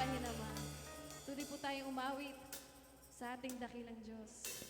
niyo naman. Tuloy po tayong umawit sa ating dakilang Diyos.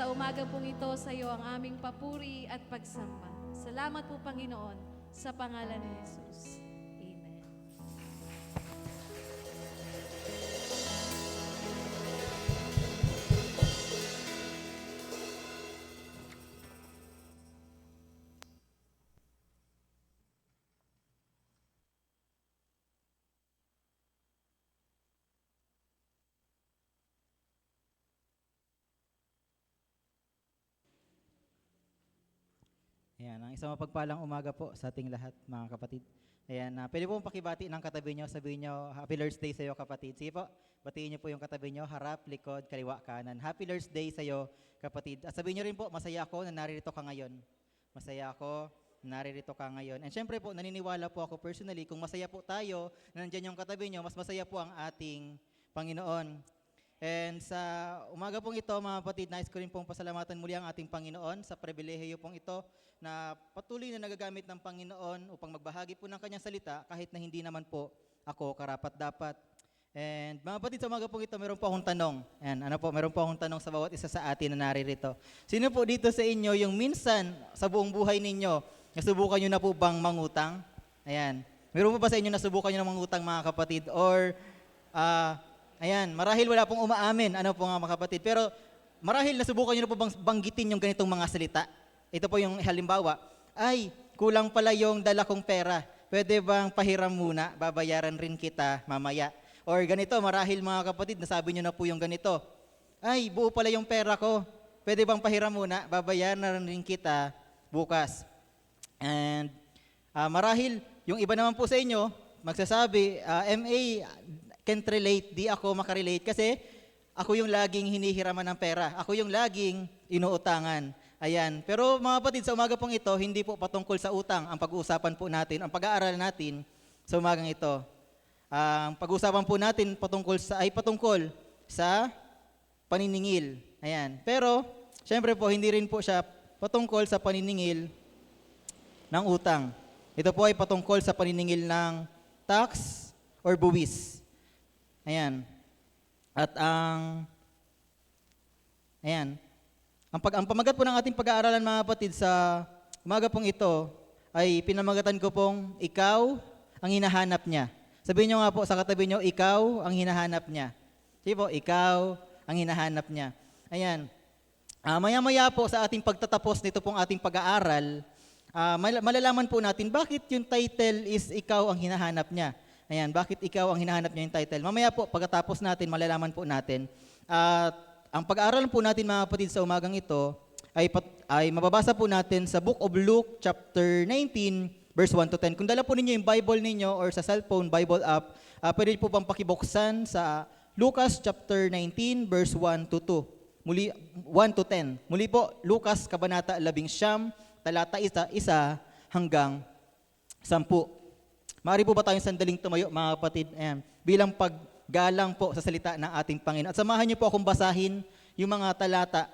Sa umaga pong ito, sa iyo ang aming papuri at pagsamba. Salamat po, Panginoon, sa pangalan ni Jesus. Amen. Ayan, ang isang mapagpalang umaga po sa ating lahat, mga kapatid. Ayan, pwede po pakibati ng katabi nyo, sabihin nyo, Happy Lord's Day sa iyo, kapatid. Sige po, batiin nyo po yung katabi nyo, harap, likod, kaliwa, kanan. Happy Lord's Day sa iyo, kapatid. At sabihin nyo rin po, masaya ako na naririto ka ngayon. Masaya ako na naririto ka ngayon. And syempre po, naniniwala po ako personally, kung masaya po tayo, na nandyan yung katabi nyo, mas masaya po ang ating Panginoon. And sa umaga pong ito, mga kapatid, nais ko rin pong pasalamatan muli ang ating Panginoon sa pribilehiyo pong ito na patuloy na nagagamit ng Panginoon upang magbahagi po ng kanyang salita kahit na hindi naman po ako karapat-dapat. And mga kapatid, sa umaga pong ito, meron po akong tanong. And meron po akong tanong sa bawat isa sa atin na naririto. Sino po dito sa inyo yung minsan sa buong buhay ninyo, nasubukan nyo na po bang mangutang? Ayan. Meron po ba sa inyo nasubukan nyo na mangutang, mga kapatid? Or, ayan, marahil wala pong umaamin, mga kapatid. Pero marahil nasubukan nyo na po bang banggitin yung ganitong mga salita? Ito po yung halimbawa, ay, kulang pala yung dala kong pera. Pwede bang pahiram muna? Babayaran rin kita mamaya. Or ganito, marahil mga kapatid, nasabi nyo na po yung ganito. Ay, buo pala yung pera ko. Pwede bang pahiram muna? Babayaran rin kita bukas. And marahil, yung iba naman po sa inyo, magsasabi, MA, can't relate, di ako makarelate kasi ako yung laging hinihiraman ng pera. Ako yung laging inuutangan. Ayan. Pero mga kapatid, sa umaga pong ito, hindi po patungkol sa utang ang pag-uusapan po natin, ang pag-aaral natin sa umagang ito. Ang pag-uusapan po natin patungkol sa paniningil. Ayan. Pero, syempre po, hindi rin po siya patungkol sa paniningil ng utang. Ito po ay patungkol sa paniningil ng tax or buwis. Ayan. At ang pamagat po ng ating pag-aaralan, mga kapatid, sa umaga pong ito ay pinamagatan ko pong ikaw ang hinahanap niya. Sabihin nyo nga po sa katabi nyo, ikaw ang hinahanap niya. Sige po, ikaw ang hinahanap niya. Ayan. Maya-maya po sa ating pagtatapos nito pong ating pag-aaral, malalaman po natin bakit yung title is ikaw ang hinahanap niya. Ayan, bakit ikaw ang hinahanap niya yung title. Mamaya po, pagkatapos natin, malalaman po natin. Ang pag-aaral po natin, mga kapatid, sa umagang ito ay mababasa po natin sa Book of Luke, chapter 19, verse 1 to 10. Kung dala po ninyo yung Bible ninyo or sa cellphone, Bible app, pwede po pang pakibuksan sa Lucas, chapter 19, verse 1 to 2. Muli, 1 to 10. Muli po, Lucas, kabanata 11, talata 1 hanggang 10. Maaari po ba tayong sandaling tumayo, mga kapatid? Ayan, bilang paggalang po sa salita ng ating Panginoon. At samahan niyo po akong basahin yung mga talata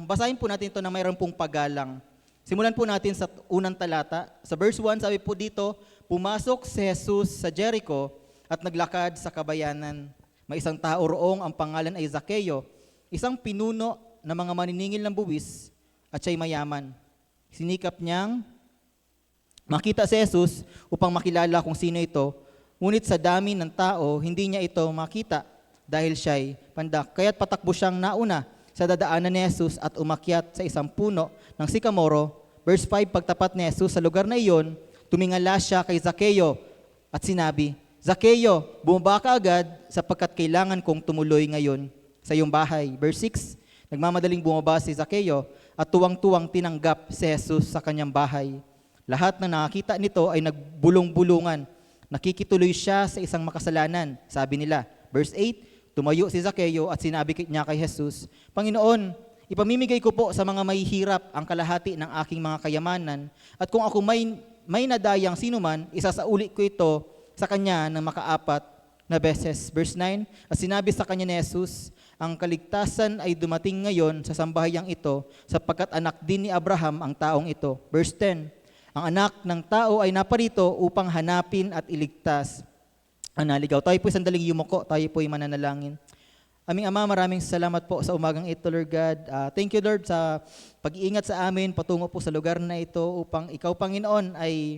basahin po natin ito na mayroon pong paggalang. Simulan po natin sa unang talata. Sa verse 1, sabi po dito, pumasok si Jesus sa Jericho at naglakad sa kabayanan. May isang tao roong ang pangalan ay Zaccheo, isang pinuno ng mga maniningil ng buwis at siya'y mayaman. Sinikap niyang makita si Jesus upang makilala kung sino ito, ngunit sa dami ng tao, hindi niya ito makita dahil siya'y pandak. Kaya't patakbo siyang nauna sa dadaanan ni Jesus at umakyat sa isang puno ng sikamoro. Verse 5, pagtapat ni Jesus sa lugar na iyon, tumingala siya kay Zaccheo at sinabi, Zaccheo, bumaba ka agad sapagkat kailangan kong tumuloy ngayon sa iyong bahay. Verse 6, nagmamadaling bumaba si Zaccheo at tuwang-tuwang tinanggap si Jesus sa kanyang bahay. Lahat ng nakakita nito ay nagbulong-bulungan. Nakikituloy siya sa isang makasalanan, sabi nila. Verse 8, tumayo si Zaccheo at sinabi niya kay Jesus, Panginoon, ipamimigay ko po sa mga mahihirap ang kalahati ng aking mga kayamanan at kung ako may nadayang sinuman, isasauli ko ito sa kanya ng makaapat na beses. Verse 9, at sinabi sa kanya ni Jesus, ang kaligtasan ay dumating ngayon sa sambahayang ito sapagkat anak din ni Abraham ang taong ito. Verse 10, ang anak ng tao ay naparito upang hanapin at iligtas ang naligaw. Tayo po'y sandaling yumuko, tayo po'y mananalangin. Aming Ama, maraming salamat po sa umagang ito, Lord God. Thank you, Lord, sa pag-iingat sa amin patungo po sa lugar na ito upang ikaw, Panginoon, ay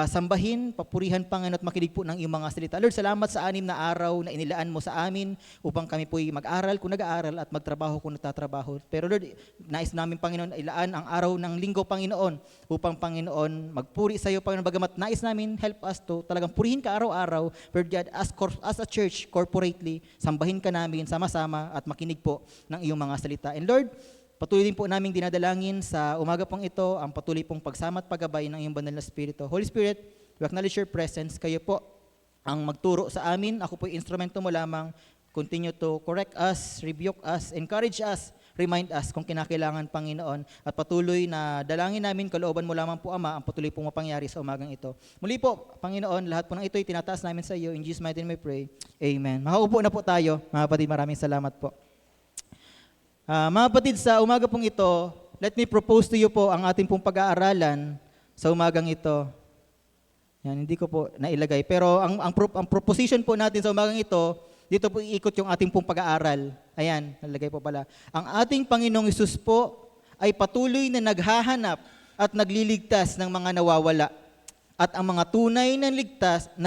sambahin, papurihan, Panginoon, at makinig po ng iyong mga salita. Lord, salamat sa 6 na araw na inilaan mo sa amin upang kami po'y mag-aral kung nag-aaral at magtrabaho kung nagtatrabaho. Pero Lord, nais namin, Panginoon, ilaan ang araw ng linggo, Panginoon, upang, Panginoon, magpuri sa iyo, Panginoon, bagamat nais namin, help us to talagang purihin ka araw-araw, Lord God, as a church, corporately, sambahin ka namin sama-sama at makinig po ng iyong mga salita. And Lord, patuloy din po naming dinadalangin sa umaga pong ito ang patuloy pong pagsama at paggabay ng iyong banal na Espiritu. Holy Spirit, we acknowledge your presence. Kayo po ang magturo sa amin. Ako po yung instrumento mo lamang. Continue to correct us, rebuke us, encourage us, remind us kung kinakailangan, Panginoon. At patuloy na dalangin namin, kalooban mo lamang po, Ama, ang patuloy pong mapangyari sa umagang ito. Muli po, Panginoon, lahat po ng ito'y tinataas namin sa iyo. In Jesus' mighty name I pray. Amen. Makaupo na po tayo. Mga kapatid, maraming salamat po. Mga kapatid, sa umaga pong ito, let me propose to you po ang ating pong pag-aaralan sa umagang ito. Yan, hindi ko po nailagay. Pero ang proposition po natin sa umagang ito, dito po iikot yung ating pong pag-aaral. Ayan, nalagay po pala. Ang ating Panginoong Hesus po ay patuloy na naghahanap at nagliligtas ng mga nawawala. At ang mga tunay na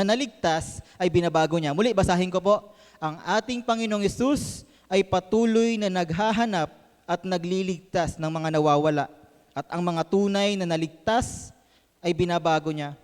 naligtas ay binabago niya. Muli, basahin ko po. Ang ating Panginoong Hesus ay patuloy na naghahanap at nagliligtas ng mga nawawala. At ang mga tunay na naligtas ay binabago niya.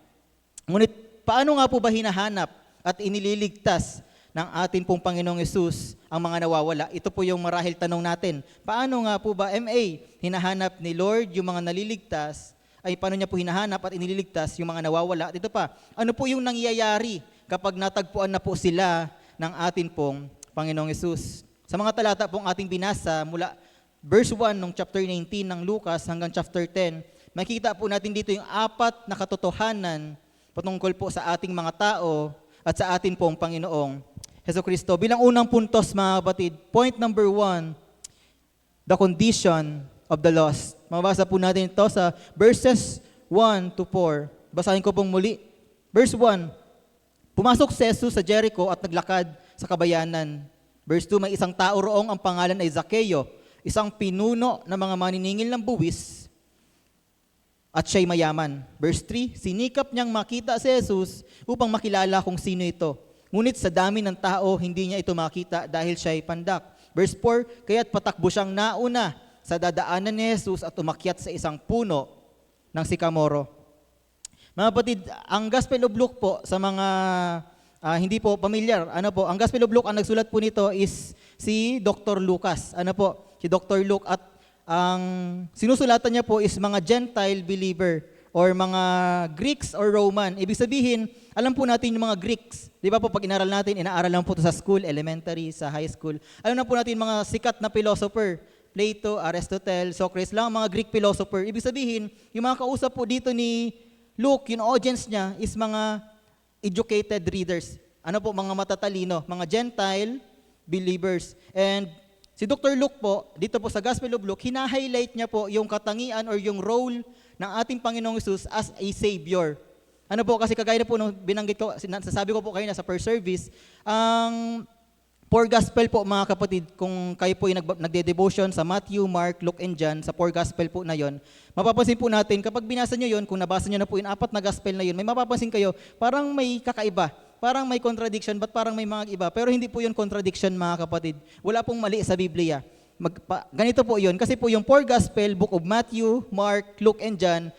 Ngunit paano nga po ba hinahanap at inililigtas ng atin pong Panginoong Hesus ang mga nawawala? Ito po yung marahil tanong natin. Paano nga po ba, MA, hinahanap ni Lord yung mga naliligtas, ay paano niya po hinahanap at inililigtas yung mga nawawala? At ito pa, ano po yung nangyayari kapag natagpuan na po sila ng atin pong Panginoong Hesus? Sa mga talata pong ating binasa mula verse 1 ng chapter 19 ng Lucas hanggang chapter 10, makikita po natin dito yung 4 na katotohanan patungkol po sa ating mga tao at sa atin pong Panginoong Hesukristo. Bilang unang puntos, mga kapatid, point number 1, the condition of the lost. Mabasa po natin ito sa verses 1 to 4. Basahin ko pong muli. Verse 1, pumasok si Jesus sa Jericho at naglakad sa kabayanan. Verse 2, may isang tao roong ang pangalan ay Zaccheo, isang pinuno ng mga maniningil ng buwis, at siya'y mayaman. Verse 3, sinikap niyang makita si Jesus upang makilala kung sino ito. Ngunit sa dami ng tao, hindi niya ito makita dahil siya'y pandak. Verse 4, kaya't patakbo siyang nauna sa dadaanan ni Jesus at umakyat sa isang puno ng sikamoro. Mga kapatid, ang Gospel of Luke po sa mga hindi po familiar, ang Gospel of Luke, ang nagsulat po nito is si Dr. Lucas. Si Dr. Luke, at ang sinusulatan niya po is mga Gentile believer or mga Greeks or Roman. Ibig sabihin, alam po natin yung mga Greeks. Di ba po pag inaral natin, inaaral lang po ito sa school, elementary, sa high school. Alam na po natin mga sikat na philosopher, Plato, Aristotle, Socrates, lang mga Greek philosopher. Ibig sabihin, yung mga kausap po dito ni Luke, yung audience niya is mga educated readers. Mga matatalino, mga Gentile believers. And si Dr. Luke po, dito po sa Gospel of Luke, hina-highlight niya po yung katangian or yung role ng ating Panginoong Hesus as a Savior. Kasi kagaya na po nung binanggit ko, sasabi ko po kayo na sa first service, ang four gospel po, mga kapatid, kung kayo po yung nagde-devotion sa Matthew, Mark, Luke, and John, sa four gospel po na yon, mapapansin po natin, kapag binasa nyo yon, kung nabasa nyo na po yung 4 na gospel na yon, may mapapansin kayo, parang may kakaiba, parang may contradiction, but parang may mga iba. Pero hindi po yun contradiction, mga kapatid. Wala pong mali sa Biblia. Ganito po yun, kasi po yung four gospel, book of Matthew, Mark, Luke, and John,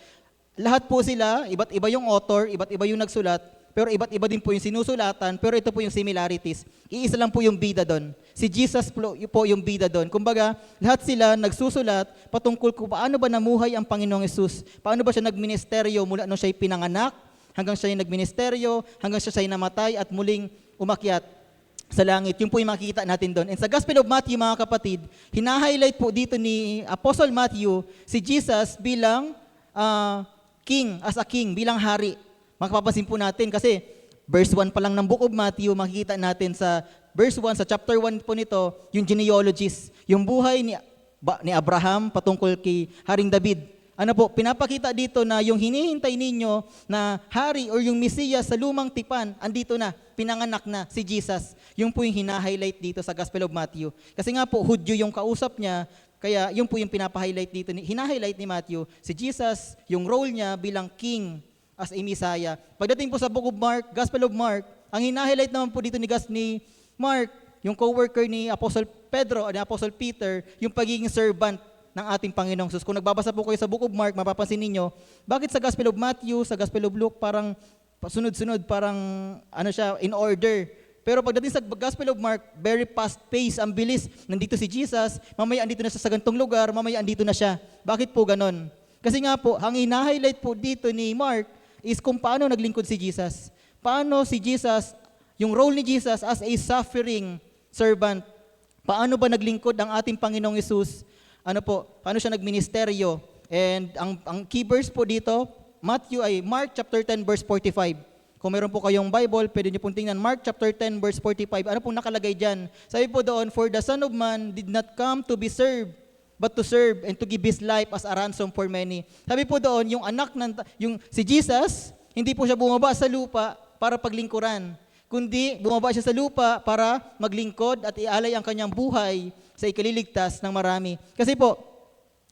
lahat po sila, iba't iba yung author, iba't iba yung nagsulat, pero iba't iba din po yung sinusulatan, pero ito po yung similarities. Iisa lang po yung bida doon. Si Jesus po yung bida doon. Kumbaga, lahat sila nagsusulat patungkol kung paano ba namuhay ang Panginoong Hesus. Paano ba siya nagministeryo mula nung siya'y pinanganak, hanggang siya'y nagministeryo, hanggang siya'y namatay at muling umakyat sa langit. Yung po yung makikita natin doon. And sa Gospel of Matthew, mga kapatid, hina-highlight po dito ni Apostle Matthew si Jesus bilang king, as a king, bilang hari. Makapapansin po natin kasi verse 1 pa lang ng book of Matthew, makikita natin sa verse 1, sa chapter 1 po nito, yung genealogies, yung buhay ni Abraham patungkol kay Haring David. ano po, pinapakita dito na yung hinihintay ninyo na hari or yung Mesiya sa lumang tipan, andito na, pinanganak na si Jesus. Yung po yung hina-highlight dito sa Gospel of Matthew. Kasi nga po, Hudyo yung kausap niya, kaya yun po yung pinapa-highlight dito, hina-highlight ni Matthew, si Jesus, yung role niya bilang king as a Messiah. Pagdating po sa Book of Mark, Gospel of Mark, ang hina-highlight naman po dito ni Mark, yung co-worker ni Apostle Pedro, ni Apostle Peter, yung pagiging servant ng ating Panginoong Jesus. Kung nagbabasa po kayo sa Book of Mark, mapapansin ninyo, bakit sa Gospel of Matthew, sa Gospel of Luke, parang sunod-sunod, parang ano siya, in order. Pero pagdating sa Gospel of Mark, very fast pace, ang bilis. Nandito si Jesus, mamaya andito na siya sa gantong lugar, mamaya andito na siya. Bakit po ganon? Kasi nga po, ang ina-highlight po dito ni Mark is kung paano naglingkod si Jesus. Paano si Jesus, yung role ni Jesus as a suffering servant, paano ba naglingkod ang ating Panginoong Yesus? Ano po, paano siya nagministeryo? And ang key verse po dito, Mark chapter 10 verse 45. Kung meron po kayong Bible, pwede niyo pong tingnan Mark chapter 10 verse 45. Ano pong nakalagay diyan? Sabi po doon, for the Son of Man did not come to be served, but to serve and to give his life as a ransom for many. Sabi po doon, yung si Jesus, hindi po siya bumaba sa lupa para paglingkuran, kundi bumaba siya sa lupa para maglingkod at ialay ang kanyang buhay sa ikaliligtas ng marami. Kasi po,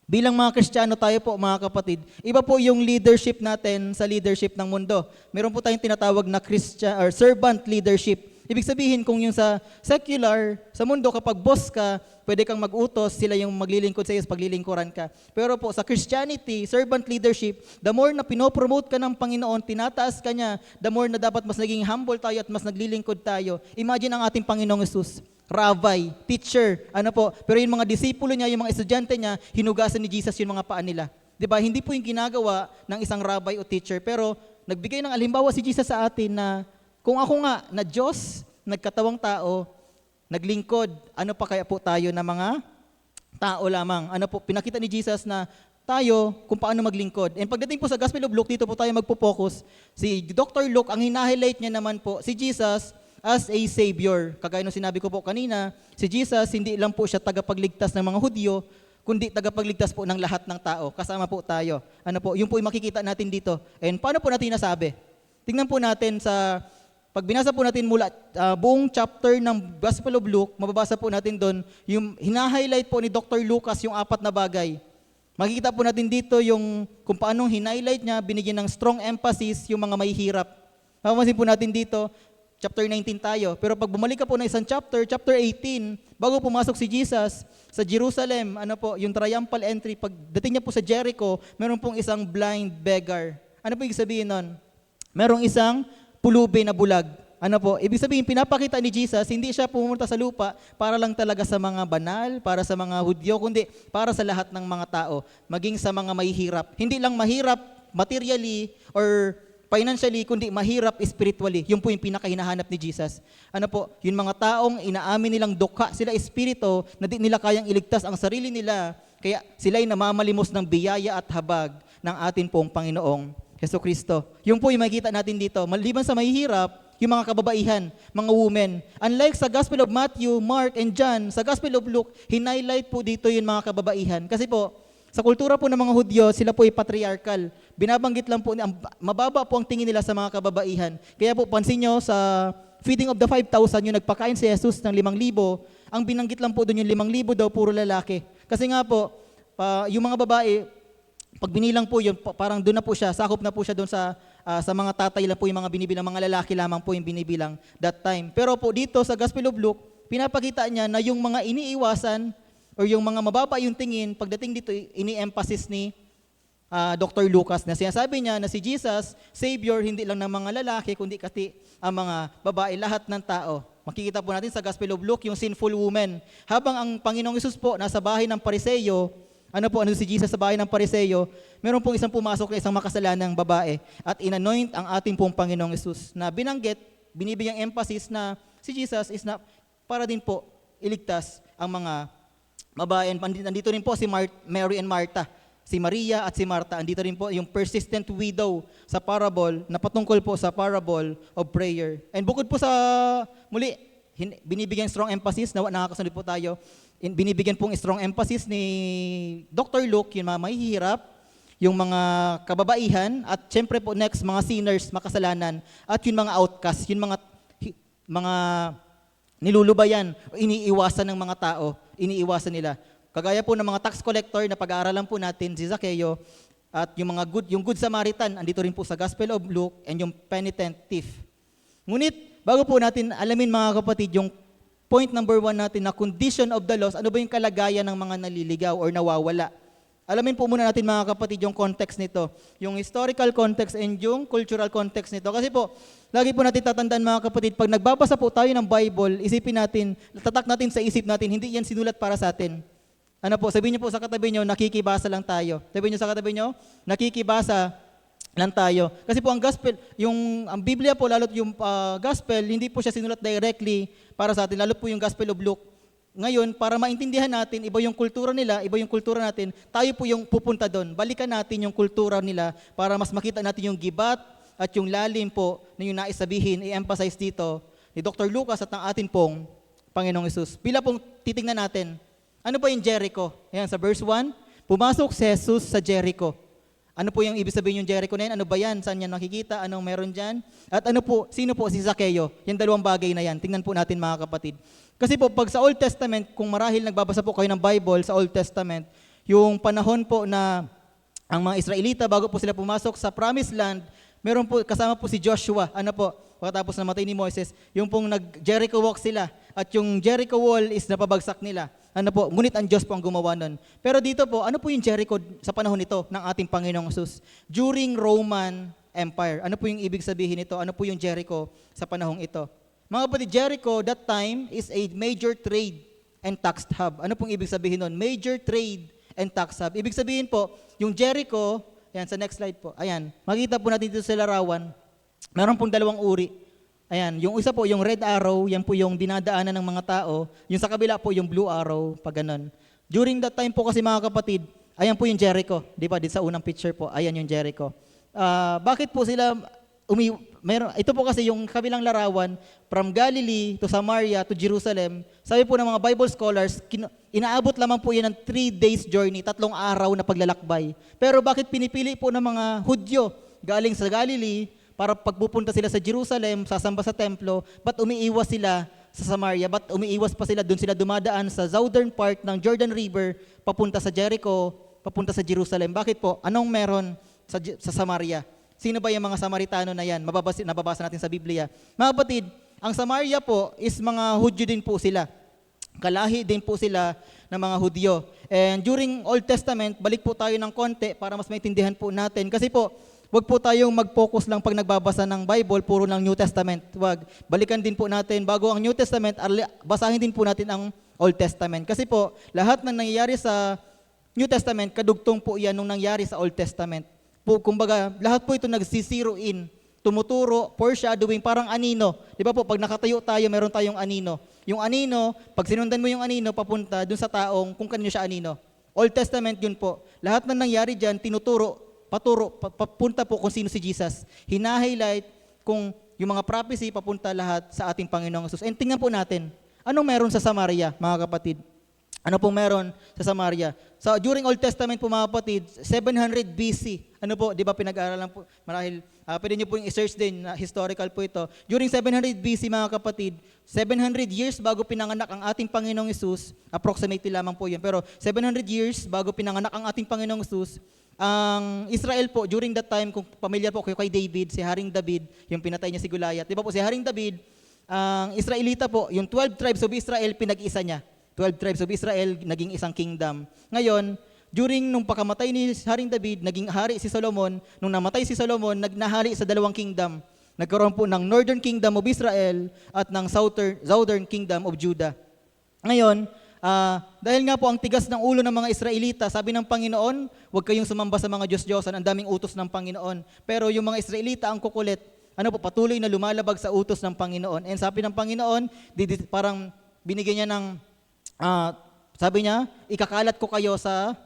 bilang mga Kristiyano tayo po, mga kapatid, iba po yung leadership natin sa leadership ng mundo. Meron po tayong tinatawag na Christian or servant leadership. Ibig sabihin, kung yung sa secular, sa mundo, kapag boss ka, pwede kang mag-utos, sila yung maglilingkod sa iyo, paglilingkuran ka. Pero po, sa Christianity, servant leadership, the more na pinopromote ka ng Panginoon, tinataas ka niya, the more na dapat mas naging humble tayo at mas naglilingkod tayo. Imagine ang ating Panginoong Yesus, rabbi, teacher, ano po, pero yung mga disipulo niya, yung mga estudyante niya, hinugasan ni Jesus yung mga paa nila. 'Di ba? Hindi po yung ginagawa ng isang rabbi o teacher, pero nagbigay ng halimbawa si Jesus sa atin na kung ako nga na Diyos, nagkatawang tao, naglingkod, ano pa kaya po tayo na mga tao lamang? Ano po, pinakita ni Jesus na tayo kung paano maglingkod. And pagdating po sa Gospel of Luke, dito po tayo magpo-focus. Si Dr. Luke, ang hina-highlight niya naman po, si Jesus as a Savior. Kagaya ng sinabi ko po kanina, si Jesus, hindi lang po siya tagapagligtas ng mga Hudyo, kundi tagapagligtas po ng lahat ng tao. Kasama po tayo. Ano po, yun po yung makikita natin dito. And paano po natin nasabi? Tingnan po natin pag binasa po natin mula buong chapter ng Gospel of Luke, mababasa po natin doon, yung hina-highlight po ni Dr. Lucas yung 4 na bagay. Makikita po natin dito yung kung paano hina-highlight niya, binigyan ng strong emphasis yung mga mahihirap. Mapapansin po natin dito, chapter 19 tayo. Pero pag bumalik ka po na isang chapter 18, bago pumasok si Jesus sa Jerusalem, ano po, yung triumphal entry, pagdating niya po sa Jericho, meron pong isang blind beggar. Ano po ibig sabihin nun? Merong isang pulubi na bulag. Ano po, ibig sabihin, pinapakita ni Jesus, hindi siya pumunta sa lupa para lang talaga sa mga banal, para sa mga Hudyo, kundi para sa lahat ng mga tao, maging sa mga mahihirap. Hindi lang mahirap materially or financially, kundi mahirap spiritually. Yun po yung pinakahinahanap ni Jesus. Ano po, yung mga taong inaamin nilang dukha sila espiritu na di nila kayang iligtas ang sarili nila, kaya sila'y namamalimos ng biyaya at habag ng atin pong Panginoong Jesucristo. Yung po yung makikita natin dito, maliban sa mahihirap, yung mga kababaihan, mga women. Unlike sa Gospel of Matthew, Mark, and John, sa Gospel of Luke, hinighlight po dito yung mga kababaihan. Kasi po, sa kultura po ng mga Hudyo, sila po ay patriarchal. Binabanggit lang po, mababa po ang tingin nila sa mga kababaihan. Kaya po, pansin nyo sa feeding of the 5,000, yung nagpakain si Jesus ng 5,000, ang binanggit lang po doon yung 5,000 daw, puro lalaki. Kasi nga po, yung mga babae, pag binilang po yun, parang doon na po siya, sakop na po siya doon sa mga tatay lang po yung mga binibilang, mga lalaki lamang po yung binibilang that time. Pero po dito sa Gospel of Luke, pinapakita niya na yung mga iniiwasan or yung mga mababa yung tingin, pagdating dito, ini-emphasis ni Dr. Lucas na sinasabi niya na si Jesus, Savior, hindi lang ng mga lalaki, kundi kasi ang mga babae, lahat ng tao. Makikita po natin sa Gospel of Luke, yung sinful woman. Habang ang Panginoong Yesus po nasa bahay ng Pariseyo, ano si Jesus sa bahay ng Pariseyo, meron pong isang pumasok na isang makasalanang babae at inanoint ang ating pong Panginoong Yesus na binanggit, binibigyang emphasis na si Jesus is na para din po iligtas ang mga babae. Nandito rin po si Mary and Martha, si Maria at si Martha. Andito rin po yung persistent widow sa parable, na patungkol po sa parable of prayer. And bukod po sa, muli, binibigyan strong emphasis, nakakasunod po tayo, binibigyan pong strong emphasis ni Dr. Luke, yung mga mahihirap, yung mga kababaihan, at syempre po next, mga sinners, makasalanan, at yung mga outcast, yung mga nilulubayan, o iniiwasan ng mga tao, iniiwasan nila. Kagaya po ng mga tax collector na pag-aaralan po natin, si Zacchaeus, at yung good Samaritan, andito rin po sa Gospel of Luke, and yung penitent thief. Ngunit, bago po natin alamin mga kapatid, yung point number 1 natin na condition of the lost, ano ba yung kalagayan ng mga naliligaw or nawawala? Alamin po muna natin mga kapatid yung context nito, yung historical context and yung cultural context nito. Kasi po, lagi po natin tatandaan mga kapatid, pag nagbabasa po tayo ng Bible, isipin natin, tatak natin sa isip natin, hindi yan sinulat para sa atin. Ano po, sabihin niyo po sa katabi niyo, nakikibasa lang tayo. Sabihin niyo sa katabi niyo, nakikibasa lang tayo. Kasi po ang gospel, ang Biblia po, lalo yung gospel, hindi po siya sinulat directly para sa atin, lalo po yung Gospel of Luke. Ngayon, para maintindihan natin, iba yung kultura nila, iba yung kultura natin, tayo po yung pupunta doon. Balikan natin yung kultura nila para mas makita natin yung gibat at yung lalim po na yung nais sabihin, i-emphasize dito ni Dr. Lucas at ng atin pong Panginoong Hesus. Bila pong titingnan natin, ano po yung Jericho? Ayan, sa verse 1, pumasok si Jesus sa Jericho. Ano po yung ibig sabihin yung Jericho na yan? Ano ba yan? Saan yan nakikita? Anong meron dyan? At sino po si Zacchaeus? Yung dalawang bagay na yan. Tingnan po natin mga kapatid. Kasi po, pag sa Old Testament, kung marahil nagbabasa po kayo ng Bible sa Old Testament, yung panahon po na ang mga Israelita, bago po sila pumasok sa Promised Land, meron po, kasama po si Joshua. Ano po? Pagkatapos namatay ni Moses, yung pong nag-Jericho walk sila. At yung Jericho wall is napabagsak nila. Ano po, ngunit ang Diyos po ang gumawa nun. Pero dito po, ano po yung Jericho sa panahon nito ng ating Panginoong Hesus? During Roman Empire. Ano po yung ibig sabihin nito? Ano po yung Jericho sa panahong ito? Mga kapatid, Jericho that time is a major trade and tax hub. Ano pong ibig sabihin nun? Major trade and tax hub. Ibig sabihin po, yung Jericho, ayan, sa next slide po, ayan, makita po natin dito sa larawan, meron pong dalawang uri. Ayan, yung isa po, yung red arrow, yan po yung dinadaanan ng mga tao. Yung sa kabila po, yung blue arrow, pag ganun. During that time po kasi mga kapatid, ayan po yung Jericho. Di ba, dito sa unang picture po, ayan yung Jericho. Bakit po sila ito po kasi yung kabilang larawan, from Galilee to Samaria to Jerusalem, sabi po ng mga Bible scholars, inaabot lamang po yan ng 3 days journey, 3 araw na paglalakbay. Pero bakit pinipili po ng mga Hudyo galing sa Galilee, para pagpupunta sila sa Jerusalem, sasamba sa templo, ba't umiiwas sila sa Samaria? Ba't umiiwas pa sila? Doon sila dumadaan sa southern part ng Jordan River, papunta sa Jericho, papunta sa Jerusalem. Bakit po? Anong meron sa Samaria? Sino ba yung mga Samaritano na yan? Nababasa natin sa Biblia. Mga kapatid, ang Samaria po is mga Hudyo din po sila. Kalahi din po sila ng mga Hudyo. And during Old Testament, balik po tayo ng konti para mas maintindihan po natin. Kasi po, wag po tayong mag-focus lang pag nagbabasa ng Bible, puro ng New Testament. Wag. Balikan din po natin, bago ang New Testament, basahin din po natin ang Old Testament. Kasi po, lahat ng nangyayari sa New Testament, kadugtong po yan nung nangyari sa Old Testament. Kumbaga, lahat po ito nagsisiro in, tumuturo, foreshadowing, parang anino. Di ba po, pag nakatayo tayo, meron tayong anino. Yung anino, pag sinundan mo yung anino, papunta dun sa taong kung kanino siya anino. Old Testament yun po. Lahat ng nangyari dyan, tinuturo, papunta po kung sino si Jesus. Hina-highlight kung yung mga prophecy papunta lahat sa ating Panginoong Hesus. And tingnan po natin, anong meron sa Samaria, mga kapatid? Ano pong meron sa Samaria? So during Old Testament po mga kapatid, 700 BC. Ano po, di ba pinag-aaralan po, marahil, pwede nyo po yung i-search din, historical po ito. During 700 BC mga kapatid, 700 years bago pinanganak ang ating Panginoong Hesus, approximately lamang po yun, pero 700 years bago pinanganak ang ating Panginoong Hesus, ang Israel po, during that time, kung familiar po kayo kay David, si Haring David, yung pinatay niya si Goliath. Di ba po, si Haring David, ang Israelita po, yung 12 tribes of Israel, pinag-isa niya. 12 tribes of Israel, naging isang kingdom. Ngayon, during nung pagkamatay ni Haring David, naging hari si Solomon. Nung namatay si Solomon, nagnahari sa 2 kingdom. Nagkaroon po ng Northern Kingdom of Israel at ng Southern Kingdom of Judah. Ngayon, dahil nga po ang tigas ng ulo ng mga Israelita, sabi ng Panginoon, huwag kayong sumamba sa mga Diyos-Diyosan, ang daming utos ng Panginoon. Pero yung mga Israelita ang kukulit, patuloy na lumalabag sa utos ng Panginoon. And sabi ng Panginoon, parang binigyan niya ng, sabi niya, ikakalat ko kayo sa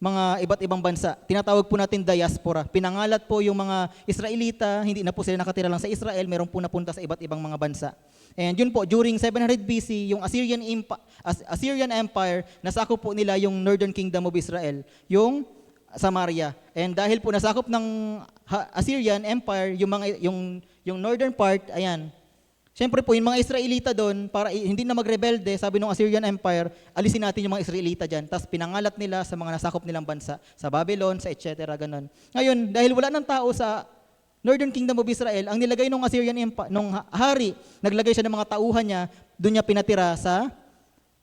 mga iba't ibang bansa. Tinatawag po natin diaspora. Pinangalat po yung mga Israelita, hindi na po sila nakatira lang sa Israel, meron po napunta sa iba't ibang mga bansa. And yun po, during 700 BC, yung Assyrian Empire, nasako po nila yung Northern Kingdom of Israel. Yung Samaria. And dahil po nasakop ng Assyrian Empire, yung northern part, ayan. Siyempre po, yung mga Israelita doon, para hindi na magrebelde, sabi ng Assyrian Empire, alisin natin yung mga Israelita dyan. Tapos pinangalat nila sa mga nasakop nilang bansa, sa Babylon, sa etc. Ganon. Ngayon, dahil wala ng tao sa Northern Kingdom of Israel, ang nilagay ng Assyrian Empire, nung hari, naglagay siya ng mga tauhan niya, doon niya pinatira sa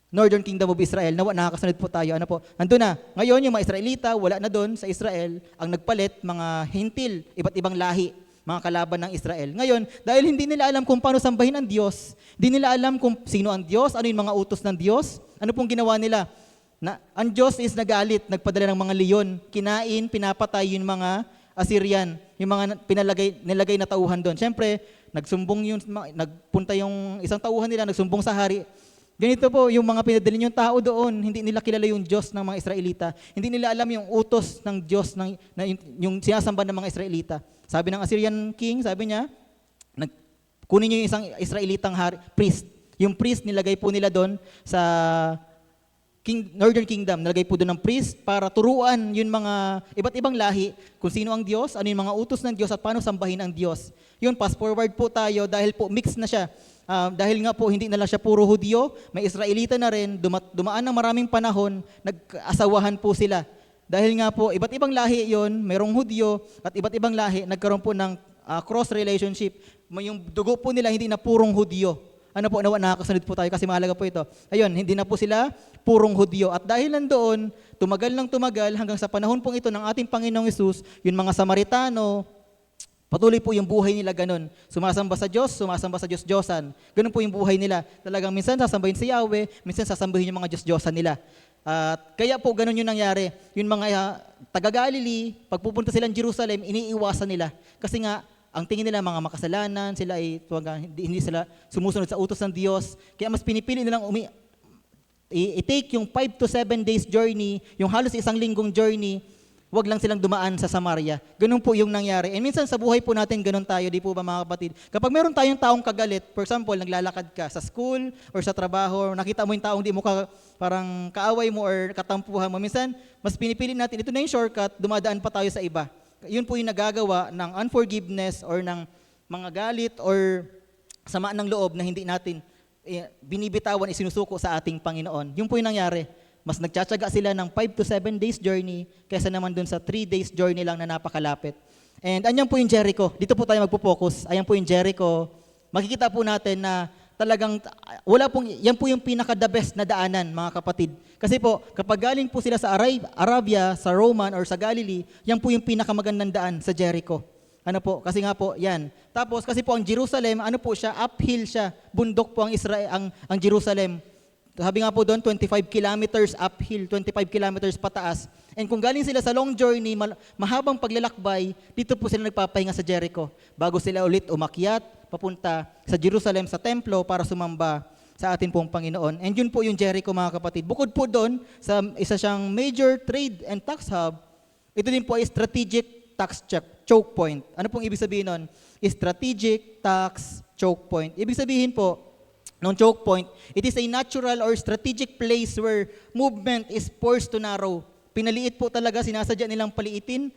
Northern Kingdom of Israel. Nakakasunod po tayo. Ano po? Nandun na. Ngayon, yung mga Israelita, wala na doon sa Israel. Ang nagpalit, mga hintil, iba't ibang lahi, mga kalaban ng Israel. Ngayon, dahil hindi nila alam kung paano sambahin ang Diyos, hindi nila alam kung sino ang Diyos, ano yung mga utos ng Diyos, ano pong ginawa nila? Ang Diyos is nagalit, nagpadala ng mga leon, kinain, pinapatay yung mga Assyrian, yung mga nilagay na tauhan doon. Siyempre, nagpunta yung isang tauhan nila, nagsumbong sa hari. Ganito po, yung mga pinadali yung tao doon, hindi nila kilala yung Diyos ng mga Israelita. Hindi nila alam yung utos ng Diyos, yung sinasamba ng mga Israelita. Sabi ng Assyrian king, sabi niya, kunin niyo yung isang Israelitang priest. Yung priest, nilagay po nila doon sa Northern Kingdom, nilagay po doon ng priest para turuan yung mga iba't ibang lahi kung sino ang Diyos, ano yung mga utos ng Diyos at paano sambahin ang Diyos. Yun, fast forward po tayo dahil po mix na siya. Dahil nga po hindi na lang siya puro Hudyo, may Israelita na rin, dumaan ng maraming panahon, nag-asawahan po sila. Dahil nga po, iba't ibang lahi yon, merong Hudyo at iba't ibang lahi, nagkaroon po ng cross relationship. Yung dugo po nila hindi na purong Hudyo. Ano po, nakakasunod po tayo kasi mahalaga po ito. Ayun, hindi na po sila purong Hudyo. At dahil nandoon, tumagal hanggang sa panahon pong ito ng ating Panginoong Hesus, yung mga Samaritano, patuloy po yung buhay nila ganun. Sumasamba sa Diyos-Diyosan. Ganun po yung buhay nila. Talagang minsan sasambahin si Yahweh, minsan sasambahin yung mga Diyos-Diyosan nila. At kaya po ganun yung nangyari. Yung mga taga-Galilee, pagpupunta silang Jerusalem, iniiwasan nila. Kasi nga, ang tingin nila mga makasalanan, sila ay hindi sila sumusunod sa utos ng Diyos. Kaya mas pinipili nilang i-take yung 5 to 7 days journey, yung halos isang linggong journey, wag lang silang dumaan sa Samaria. Ganun po yung nangyari. And minsan sa buhay po natin, ganun tayo, di po ba mga kapatid? Kapag meron tayong taong kagalit, for example, naglalakad ka sa school or sa trabaho, nakita mo yung taong di mo parang kaaway mo or katampuhan mo, minsan, mas pinipili natin, ito na yung shortcut, dumadaan pa tayo sa iba. Yun po yung nagagawa ng unforgiveness or ng mga galit or sama ng loob na hindi natin binibitawan, isinusuko sa ating Panginoon. Yun po yung nangyari. Mas nagtsatsaga sila ng 5 to 7 days journey kaysa naman dun sa 3 days journey lang na napakalapit. And anyan po yung Jericho. Dito po tayo magpo-focus. Ayan po yung Jericho. Makikita po natin na talagang yan po yung pinaka-the best na daanan, mga kapatid. Kasi po, kapag galing po sila sa Arabia, sa Roman, or sa Galilee, yan po yung pinakamagandang daan sa Jericho. Ano po? Kasi nga po, yan. Tapos, kasi po ang Jerusalem, ano po siya? Uphill siya. Bundok po ang Jerusalem. Sabi nga po doon, 25 kilometers uphill, 25 kilometers pataas. And kung galing sila sa long journey, mahabang paglalakbay, dito po sila nagpapahinga sa Jericho. Bago sila ulit umakyat, papunta sa Jerusalem, sa templo, para sumamba sa atin pong Panginoon. And yun po yung Jericho, mga kapatid. Bukod po doon, sa isa siyang major trade and tax hub, ito din po ay strategic tax choke point. Ano pong ibig sabihin nun? Strategic tax choke point. Ibig sabihin po, nung choke point, it is a natural or strategic place where movement is forced to narrow. Pinaliit po talaga, sinasadya nilang paliitin,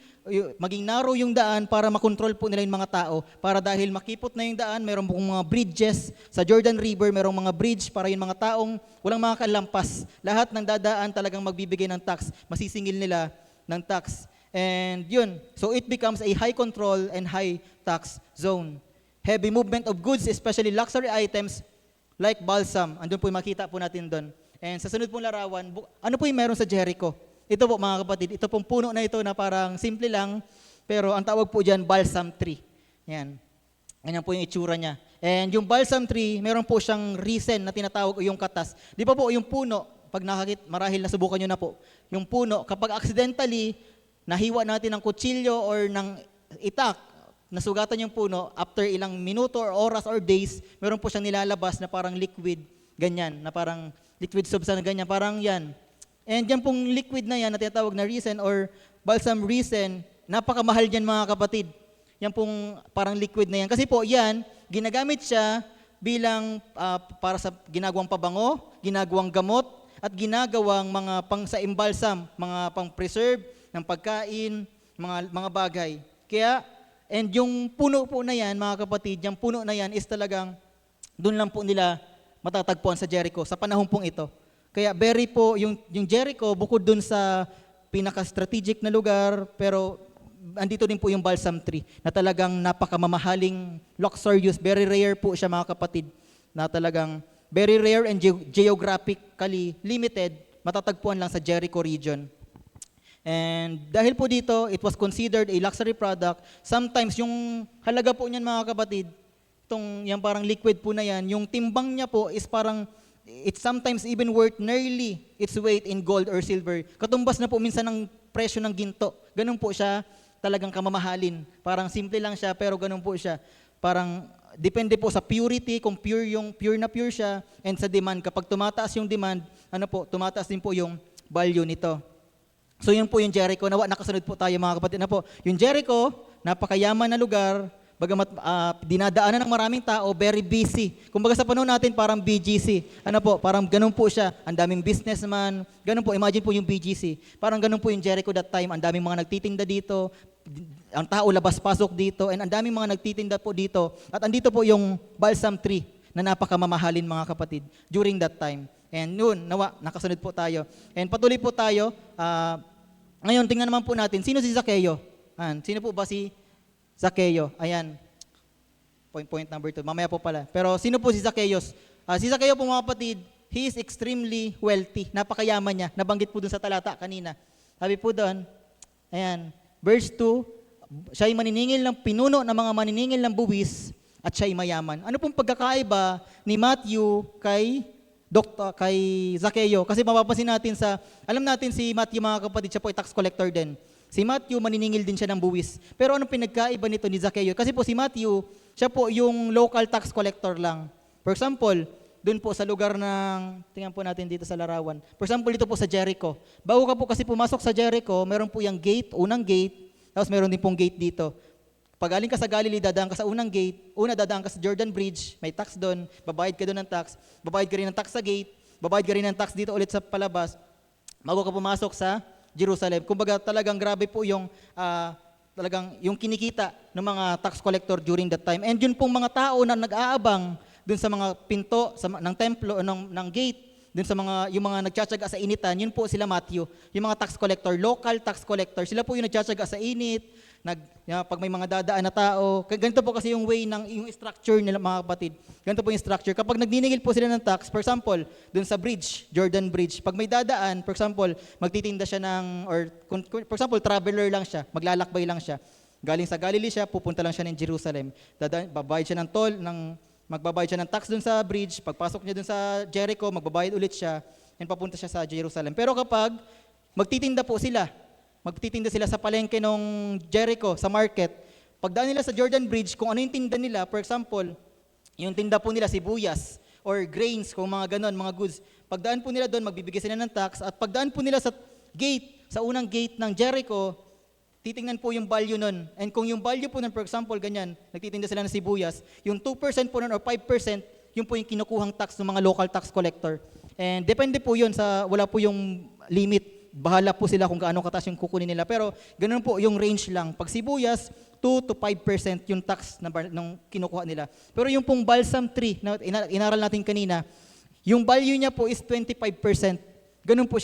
maging narrow yung daan para makontrol po nila yung mga tao. Para dahil makipot na yung daan, mayroong mga bridges. Sa Jordan River, mayroong mga bridge para yung mga taong walang mga kalampas. Lahat ng dadaan talagang magbibigay ng tax. Masisingil nila ng tax. And yun, so it becomes a high control and high tax zone. Heavy movement of goods, especially luxury items, like balsam, andun po yung makita po natin doon. And sa sunod pong larawan, ano po yung meron sa Jericho? Ito po mga kapatid, ito pong puno na ito na parang simple lang, pero ang tawag po dyan, balsam tree. Yan. Ganyan po yung itsura niya. And yung balsam tree, meron po siyang reason na tinatawag yung katas. Di ba po yung puno, pag marahil nasubukan nyo na po, yung puno, kapag accidentally, nahiwa natin ng kutsilyo or ng itak, nasugatan yung puno, after ilang minuto or oras or days, meron po siyang nilalabas na parang liquid, ganyan, na parang liquid substance, ganyan, parang yan. And yan pong liquid na yan, na tinatawag na resin or balsam resin, napakamahal yan mga kapatid. Yan pong parang liquid na yan. Kasi po yan, ginagamit siya bilang para sa ginagawang pabango, ginagawang gamot, at ginagawang mga pang sa imbalsam, mga pang preserve, ng pagkain, mga bagay. Kaya, and yung puno po na yan, mga kapatid, yung puno na yan is talagang doon lang po nila matatagpuan sa Jericho sa panahon pong ito. Kaya very po, yung Jericho, bukod doon sa pinaka-strategic na lugar, pero andito din po yung balsam tree na talagang napakamamahaling, luxurious, very rare po siya mga kapatid, na talagang very rare and geographically limited, matatagpuan lang sa Jericho region. And dahil po dito, it was considered a luxury product. Sometimes yung halaga po niyan mga kapatid, yung parang liquid po na yan, yung timbang niya po is parang, it's sometimes even worth nearly its weight in gold or silver. Katumbas na po minsan ng presyo ng ginto. Ganun po siya talagang kamamahalin. Parang simple lang siya, pero ganun po siya. Parang depende po sa purity, kung pure na pure siya, and sa demand. Kapag tumataas yung demand, tumataas din po yung value nito. So yun po yung Jericho. Nakasunod po tayo mga kapatid. Yung Jericho, napakayaman na lugar, bagamat dinadaanan ng maraming tao, very busy. Kumbaga sa panahon natin, parang BGC. Parang ganun po siya. Ang daming businessman. Ganun po, imagine po yung BGC. Parang ganun po yung Jericho that time. Ang daming mga nagtitinda dito. Ang tao labas-pasok dito. And ang daming mga nagtitinda po dito. At andito po yung balsam tree na napakamamahalin mga kapatid during that time. And yun, nakasunod po tayo. And patuloy po tayo. Ngayon, tingnan naman po natin, sino si Zaccheo? Sino po ba si Zaccheo? Ayan. Point number 2. Mamaya po pala. Pero sino po si Zaccheo? Si Zaccheo po mga kapatid, he is extremely wealthy. Napakayaman niya. Nabanggit po dun sa talata kanina. Sabi po doon, ayan, verse 2, siya ay maniningil ng pinuno ng mga maniningil ng buwis at siya ay mayaman. Ano pong pagkakaiba ni Matthew kay Zaccheo? Kasi mapapansin natin alam natin si Matthew mga kapatid, siya po ay tax collector din. Si Matthew, maniningil din siya ng buwis. Pero anong pinagkaiba nito ni Zaccheo? Kasi po si Matthew, siya po yung local tax collector lang. For example, doon po sa lugar tingnan po natin dito sa larawan. For example, dito po sa Jericho. Bago ka po kasi pumasok sa Jericho, meron po yung gate, unang gate, tapos meron din pong gate dito. Pag galing ka sa Galilee, dadaan ka sa unang gate, dadaan ka sa Jordan Bridge, may tax doon, babayad ka doon ng tax, babayad ka rin ng tax sa gate, babayad ka rin ng tax dito ulit sa palabas, bago ka pumasok sa Jerusalem. Kumbaga talagang grabe po yung kinikita ng mga tax collector during that time. And yun pong mga tao na nag-aabang dun sa mga pinto ng templo, ng gate, dun sa yung mga nagtsatsaga sa initan, yun po sila Matthew. Yung mga tax collector, local tax collector, sila po yung nagtsatsaga sa init, pag may mga dadaan na tao. Ganito po kasi yung way yung structure nila mga kapatid. Ganito po yung structure. Kapag nagniningil po sila ng tax, for example, dun sa bridge, Jordan Bridge, pag may dadaan, for example, magtitinda siya for example, traveler lang siya, maglalakbay lang siya. Galing sa Galilee siya, pupunta lang siya ng Jerusalem. Babayad siya ng toll, magbabayad siya ng tax dun sa bridge, pagpasok niya dun sa Jericho, magbabayad ulit siya, and papunta siya sa Jerusalem. Pero kapag magtitinda sa palengke ng Jericho, sa market, pagdaan nila sa Jordan Bridge, kung ano yung tinda nila, for example, yung tinda po nila sibuyas, or grains, kung mga ganon, mga goods, pagdaan po nila doon, magbibigay sila ng tax, at pagdaan po nila sa unang gate ng Jericho, titingnan po yung value nun. And kung yung value po nun, for example, ganyan, nagtitinda sila ng sibuyas, yung 2% po nun or 5%, yun po yung kinukuhang tax ng mga local tax collector. And depende po yun wala po yung limit. Bahala po sila kung gaano kataas yung kukunin nila. Pero ganun po yung range lang. Pag sibuyas, 2 to 5% yung tax ng kinukuha nila. Pero yung pong balsam tree, na inaral natin kanina, yung value niya po is 25%. Ganun po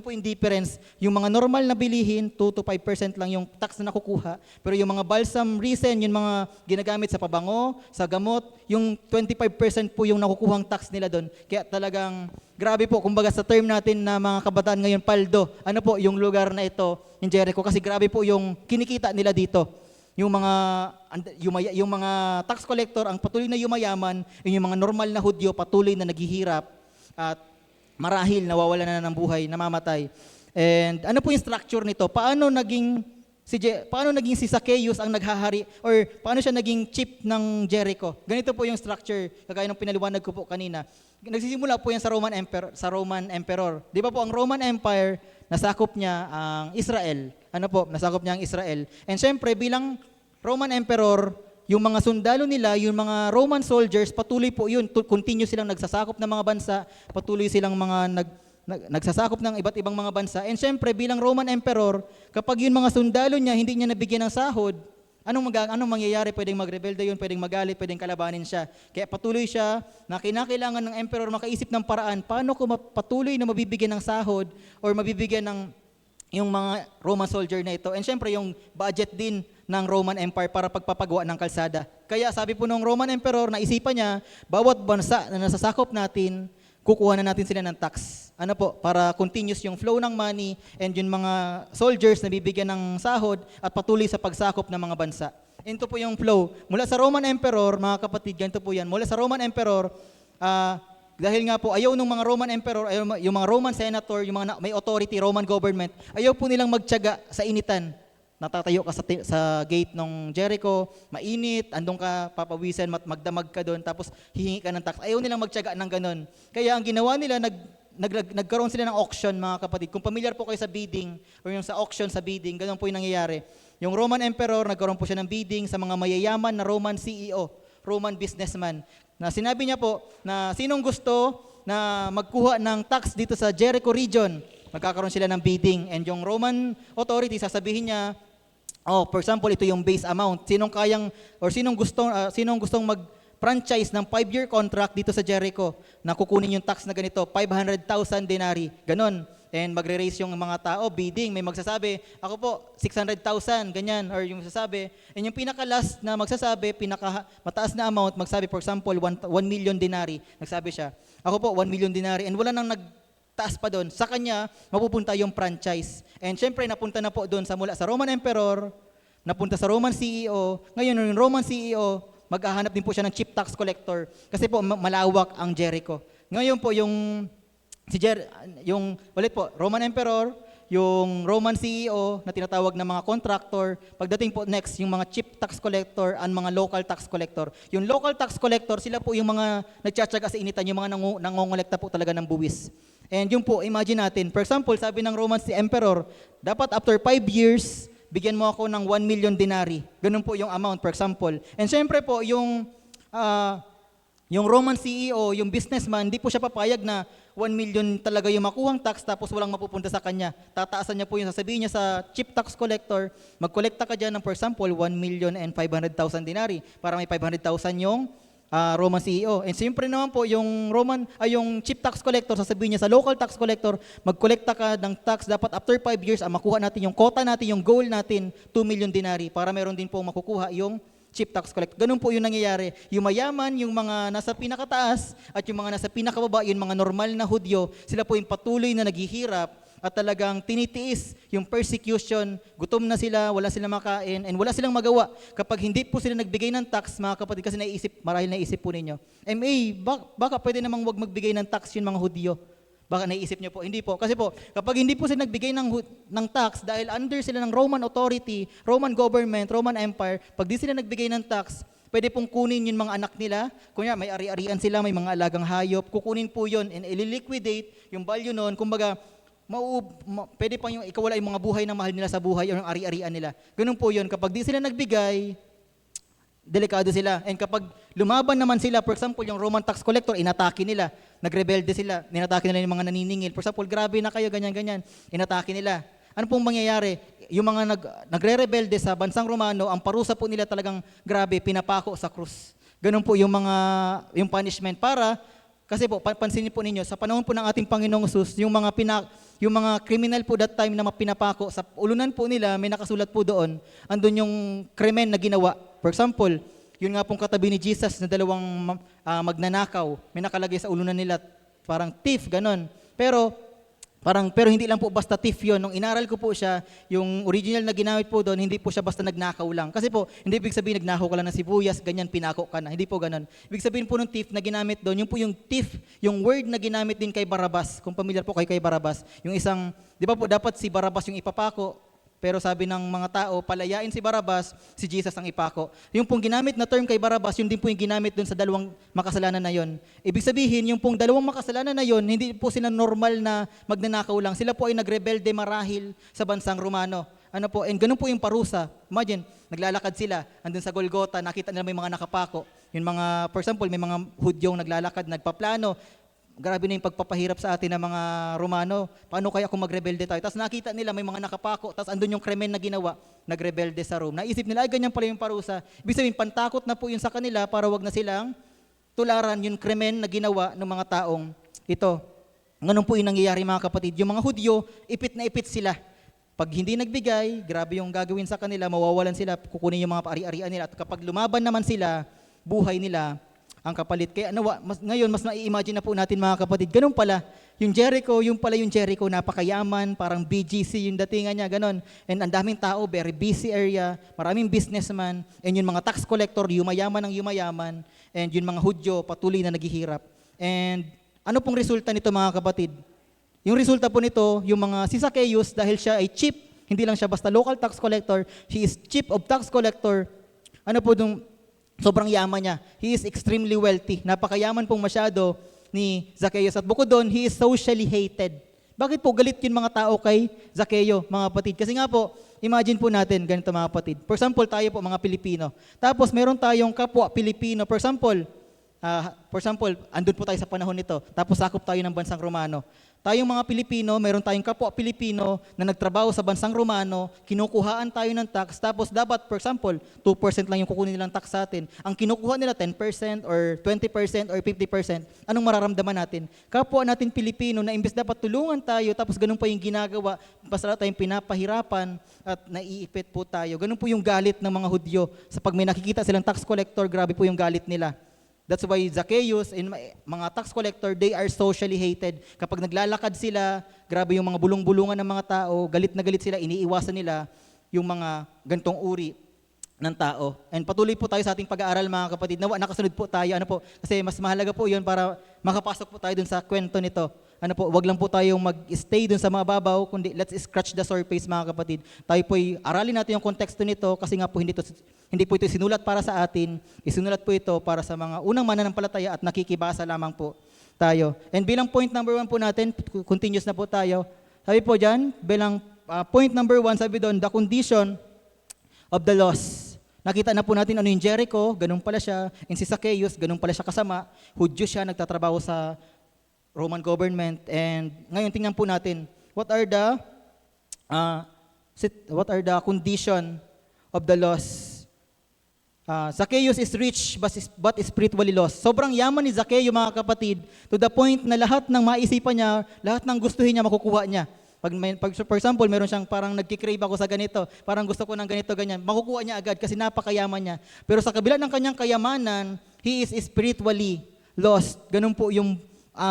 yung difference. Yung mga normal na bilihin, 2 to 5% lang yung tax na nakukuha. Pero yung mga balsam resin, yung mga ginagamit sa pabango, sa gamot, yung 25% po yung nakukuhang tax nila doon. Kaya talagang grabe po, kumbaga sa term natin na mga kabataan ngayon, paldo. Ano po yung lugar na ito, yung Jericho, kasi grabe po yung kinikita nila dito. Yung mga tax collector, ang patuloy na yumayaman, yung mga normal na Hudyo, patuloy na naghihirap at marahil nawawalan na ng buhay, namamatay. And ano po yung structure nito? Paano naging si Zacchaeus ang naghahari, or paano siya naging chief ng Jericho? Ganito po yung structure, kagaya ng pinaliwanag ko po kanina. Nagsisimula po yan sa Roman Emperor. Di ba po ang Roman Empire, nasakop niya ang Israel. Nasakop niya ang Israel. And syempre, bilang Roman Emperor, yung mga sundalo nila, yung mga Roman soldiers, patuloy po yun. Continue silang nagsasakop ng mga bansa, patuloy silang mga nagsasakop ng iba't ibang mga bansa. And syempre, bilang Roman Emperor, kapag yung mga sundalo niya hindi niya nabigyan ng sahod, anong mangyayari? Pwedeng magrebelde yun, pwedeng magalit, pwedeng kalabanin siya. Kaya patuloy siya na kinakailangan ng emperor makaisip ng paraan, paano ko patuloy na mabibigyan ng sahod or mabibigyan ng yung mga Roman soldier na ito. And syempre, yung budget din ng Roman Empire para pagpapagawa ng kalsada. Kaya sabi po ng Roman Emperor, naisipan niya, bawat bansa na nasasakop natin, kukuha na natin sila ng tax. Ano po, para continuous yung flow ng money and yung mga soldiers na bibigyan ng sahod at patuloy sa pagsakop ng mga bansa. Ito po yung flow. Mula sa Roman Emperor, mga kapatid, ganito po yan. Mula sa Roman Emperor, dahil nga po ayaw ng mga Roman Emperor, ayaw, yung mga Roman Senator, yung mga may authority, Roman government, ayaw po nilang magtiyaga sa initan. Natatayo ka sa gate ng Jericho, mainit, andong ka, papawisan, magdamag ka doon, tapos hihingi ka ng tax. Ayaw nilang magtiyaga ng ganun. Kaya ang ginawa nila, nagkaroon sila ng auction, mga kapatid. Kung familiar po kayo sa bidding, or yung sa auction sa bidding, ganun po yung nangyayari. Yung Roman Emperor, nagkaroon po siya ng bidding sa mga mayayaman na Roman CEO, Roman businessman, na sinabi niya po na sinong gusto na magkuha ng tax dito sa Jericho region, magkakaroon sila ng bidding. And yung Roman authority, sasabihin niya, for example, ito yung base amount. Sinong gustong mag-franchise ng 5-year contract dito sa Jericho na kukunin yung tax na ganito, 500,000 denari. Ganon. And magre-raise yung mga tao, bidding. May magsasabi, ako po, 600,000, ganyan. Or yung magsasabi. And yung pinaka-last na magsasabi, mataas na amount, magsabi, for example, 1 million denari. Nagsabi siya, ako po, 1 million denari. And wala nang taas pa doon, sa kanya mapupunta yung franchise. And syempre napunta na po doon mula sa Roman Emperor, napunta sa Roman CEO. Ngayon yung Roman CEO, maghahanap din po siya ng chief tax collector kasi po malawak ang Jericho. Ngayon po yung Roman Emperor, yung Roman CEO na tinatawag na mga contractor, pagdating po next, yung mga chief tax collector and mga local tax collector. Yung local tax collector, sila po yung mga nagtsatsaga sa initan, yung mga nangongolekta po talaga ng buwis. And yung po, imagine natin, for example, sabi ng Roman Emperor, dapat after 5 years, bigyan mo ako ng 1 million denari. Ganun po yung amount, for example. And syempre po, yung Roman CEO, yung businessman, hindi po siya papayag na 1 million talaga yung makuhang tax tapos walang mapupunta sa kanya. Tataasan niya po yung sasabihin niya sa chief tax collector, magkolekta ka dyan ng, for example, 1,500,000 denari para may 500,000 yung Roman CEO. And siyempre naman po, yung chief tax collector, sasabihin niya sa local tax collector, magkolekta ka ng tax, dapat after 5 years, makuha natin yung quota natin, yung goal natin, 2 million denari para meron din po makukuha yung chief tax collector. Ganun po yung nangyayari. Yung mayaman, yung mga nasa pinakataas at yung mga nasa pinakababa, yung mga normal na Hudyo, sila po yung patuloy na naghihirap at talagang tinitiis yung persecution, gutom na sila, wala silang makain, and wala silang magawa. Kapag hindi po sila nagbigay ng tax, mga kapatid, kasi marahil naisip po ninyo, baka pwede namang wag magbigay ng tax yung mga Hudyo. Baka naisip nyo po, hindi po. Kasi po, kapag hindi po sila nagbigay ng tax, dahil under sila ng Roman authority, Roman government, Roman Empire, pag di sila nagbigay ng tax, pwede pong kunin yung mga anak nila. Kunya, may ari-arian sila, may mga alagang hayop, kukunin po yun and ililiquidate yung value nun. Kumbaga, pwede pang yung ikawala yung mga buhay na mahal nila sa buhay o yung ari-arian nila. Ganun po yun. Kapag di sila nagbigay, delikado sila. And kapag lumaban naman sila, for example, yung Roman tax collector, inatake nila, nagrebelde sila, inatake nila yung mga naniningil. For example, grabe na kayo, ganyan-ganyan, inatake nila. Ano pong mangyayari? Yung mga nagre-rebelde sa bansang Romano, ang parusa po nila talagang grabe, pinapako sa krus. Ganun po yung punishment para, kasi po, pansinin po ninyo, sa panahon po ng ating Panginoong Jesus, yung mga criminal po that time na pinapako, sa ulunan po nila, may nakasulat po doon, andun yung krimen na ginawa. For example, yun nga pong katabi ni Jesus na dalawang magnanakaw, may nakalagay sa ulunan nila, parang thief, ganon. Pero hindi lang po basta thief yun. Nung inaral ko po siya, yung original na ginamit po doon, hindi po siya basta nagnakaw lang. Kasi po, hindi ibig sabihin nagnakaw ka lang ng sibuyas, ganyan, pinako ka na. Hindi po ganon. Ibig sabihin po ng thief na ginamit doon, yung po yung thief, yung word na ginamit din kay Barabas. Kung familiar po kayo kay Barabas, yung isang, di ba po dapat si Barabas yung ipapako, pero sabi ng mga tao, palayain si Barabas, si Jesus ang ipako. Yung pong ginamit na term kay Barabas, yun din po yung ginamit dun sa dalawang makasalanan na yon. Ibig sabihin, yung pong dalawang makasalanan na yon, hindi po sila normal na magnanakaw lang. Sila po ay nagrebelde marahil sa bansang Romano. Ano po, and ganun po yung parusa. Imagine, naglalakad sila, andun sa Golgota, nakita nila may mga nakapako. Yung mga, for example, may mga Hudyong naglalakad, nagpaplano, grabe na yung pagpapahirap sa atin ng mga Romano. Paano kaya kung magrebelde tayo? Tapos nakita nila may mga nakapako, tapos andun yung krimen na ginawa, nagrebelde sa Rome. Naisip nila, ay ganyan pala yung parusa. Ibig sabihin, pantakot na po yun sa kanila para wag na silang tularan yung krimen na ginawa ng mga taong ito. Ganun po yung nangyayari mga kapatid. Yung mga Hudyo, ipit na ipit sila. Pag hindi nagbigay, grabe yung gagawin sa kanila, mawawalan sila, kukunin yung mga ari-arian nila. At kapag lumaban naman sila, buhay nila ang kapalit. Kaya ngayon, mas na-imagine na po natin mga kapatid, ganun pala, yung Jericho, napakayaman, parang BGC yung datingan niya, ganun. And ang daming tao, very busy area, maraming businessman, and yung mga tax collector, yumayaman ang yumayaman, and yung mga Hudyo, patuloy na naghihirap. And ano pong resulta nito mga kapatid? Yung resulta po nito, yung mga si Zacchaeus, dahil siya ay chief, hindi lang siya basta local tax collector, he is chief of tax collector. Ano po yung sobrang yaman niya. He is extremely wealthy. Napakayaman pong masyado ni Zacchaeus. At bukod doon, he is socially hated. Bakit po galit yung mga tao kay Zacchaeus, mga kapatid? Kasi nga po, imagine po natin, ganito mga kapatid. For example, tayo po mga Pilipino. Tapos meron tayong kapwa Pilipino. For example, andun po tayo sa panahon nito. Tapos sakop tayo ng bansang Romano. Tayong mga Pilipino, meron tayong kapwa Pilipino na nagtrabaho sa bansang Romano, kinukuhaan tayo ng tax, tapos dapat, for example, 2% lang yung kukunin nilang tax sa atin. Ang kinukuha nila 10% or 20% or 50%, anong mararamdaman natin? Kapwa natin Pilipino na imbes dapat tulungan tayo, tapos ganun pa yung ginagawa, basta tayong pinapahirapan at naiipit po tayo. Ganun po yung galit ng mga Hudyo. Sa pag may nakikita silang tax collector, grabe po yung galit nila. That's why Zacchaeus and mga tax collector, they are socially hated. Kapag naglalakad sila, grabe yung mga bulong-bulungan ng mga tao, galit na galit sila, iniiwasan nila yung mga gantong uri ng tao. And patuloy po tayo sa ating pag-aaral mga kapatid. Nawa, nakasunod po tayo. Ano po? Kasi mas mahalaga po yun para makapasok po tayo dun sa kwento nito. Ano po, wag lang po tayong mag-stay dun sa mga babaw, kundi let's scratch the surface mga kapatid. Tayo po'y aralin natin yung konteksto nito kasi nga po hindi po ito sinulat para sa atin, isinulat po ito para sa mga unang mananampalataya at nakikibasa lamang po tayo. And bilang point number 1 po natin, continuous na po tayo. Sabi po dyan, bilang point number 1, sabi doon, the condition of the lost. Nakita na po natin ano yung Jericho, ganun pala siya. And si Zacchaeus, ganun pala siya kasama. Hudyo siya, nagtatrabaho sa Roman government. And ngayon tingnan po natin, what are the condition of the lost? Zacchaeus is rich but spiritually lost. Sobrang yaman ni Zacchaeus mga kapatid to the point na lahat ng maisipan niya, lahat ng gustuhin niya makukuha niya. For example, meron siyang parang nagkikrave ako sa ganito, parang gusto ko ng ganito, ganyan, makukuha niya agad kasi napakayaman niya. Pero sa kabila ng kanyang kayamanan, he is spiritually lost. Ganun po yung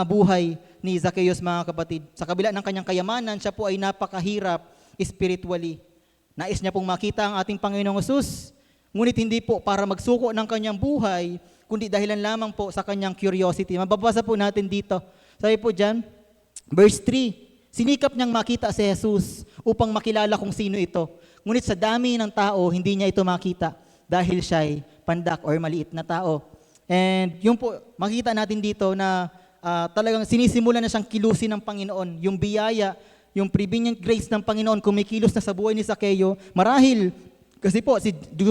buhay ni Zacchaeus mga kapatid. Sa kabila ng kanyang kayamanan, siya po ay napakahirap spiritually. Nais niya pong makita ang ating Panginoong Hesus, ngunit hindi po para magsuko ng kanyang buhay, kundi dahilan lamang po sa kanyang curiosity. Mababasa po natin dito. Sabi po dyan, verse 3, sinikap niyang makita si Jesus upang makilala kung sino ito. Ngunit sa dami ng tao, hindi niya ito makita dahil siya'y pandak or maliit na tao. And yung po, makita natin dito na talagang sinisimula na siyang kilusin ng Panginoon. Yung biyaya, yung prevenient grace ng Panginoon kumikilos na sa buhay ni Zacchaeus. Marahil, kasi po,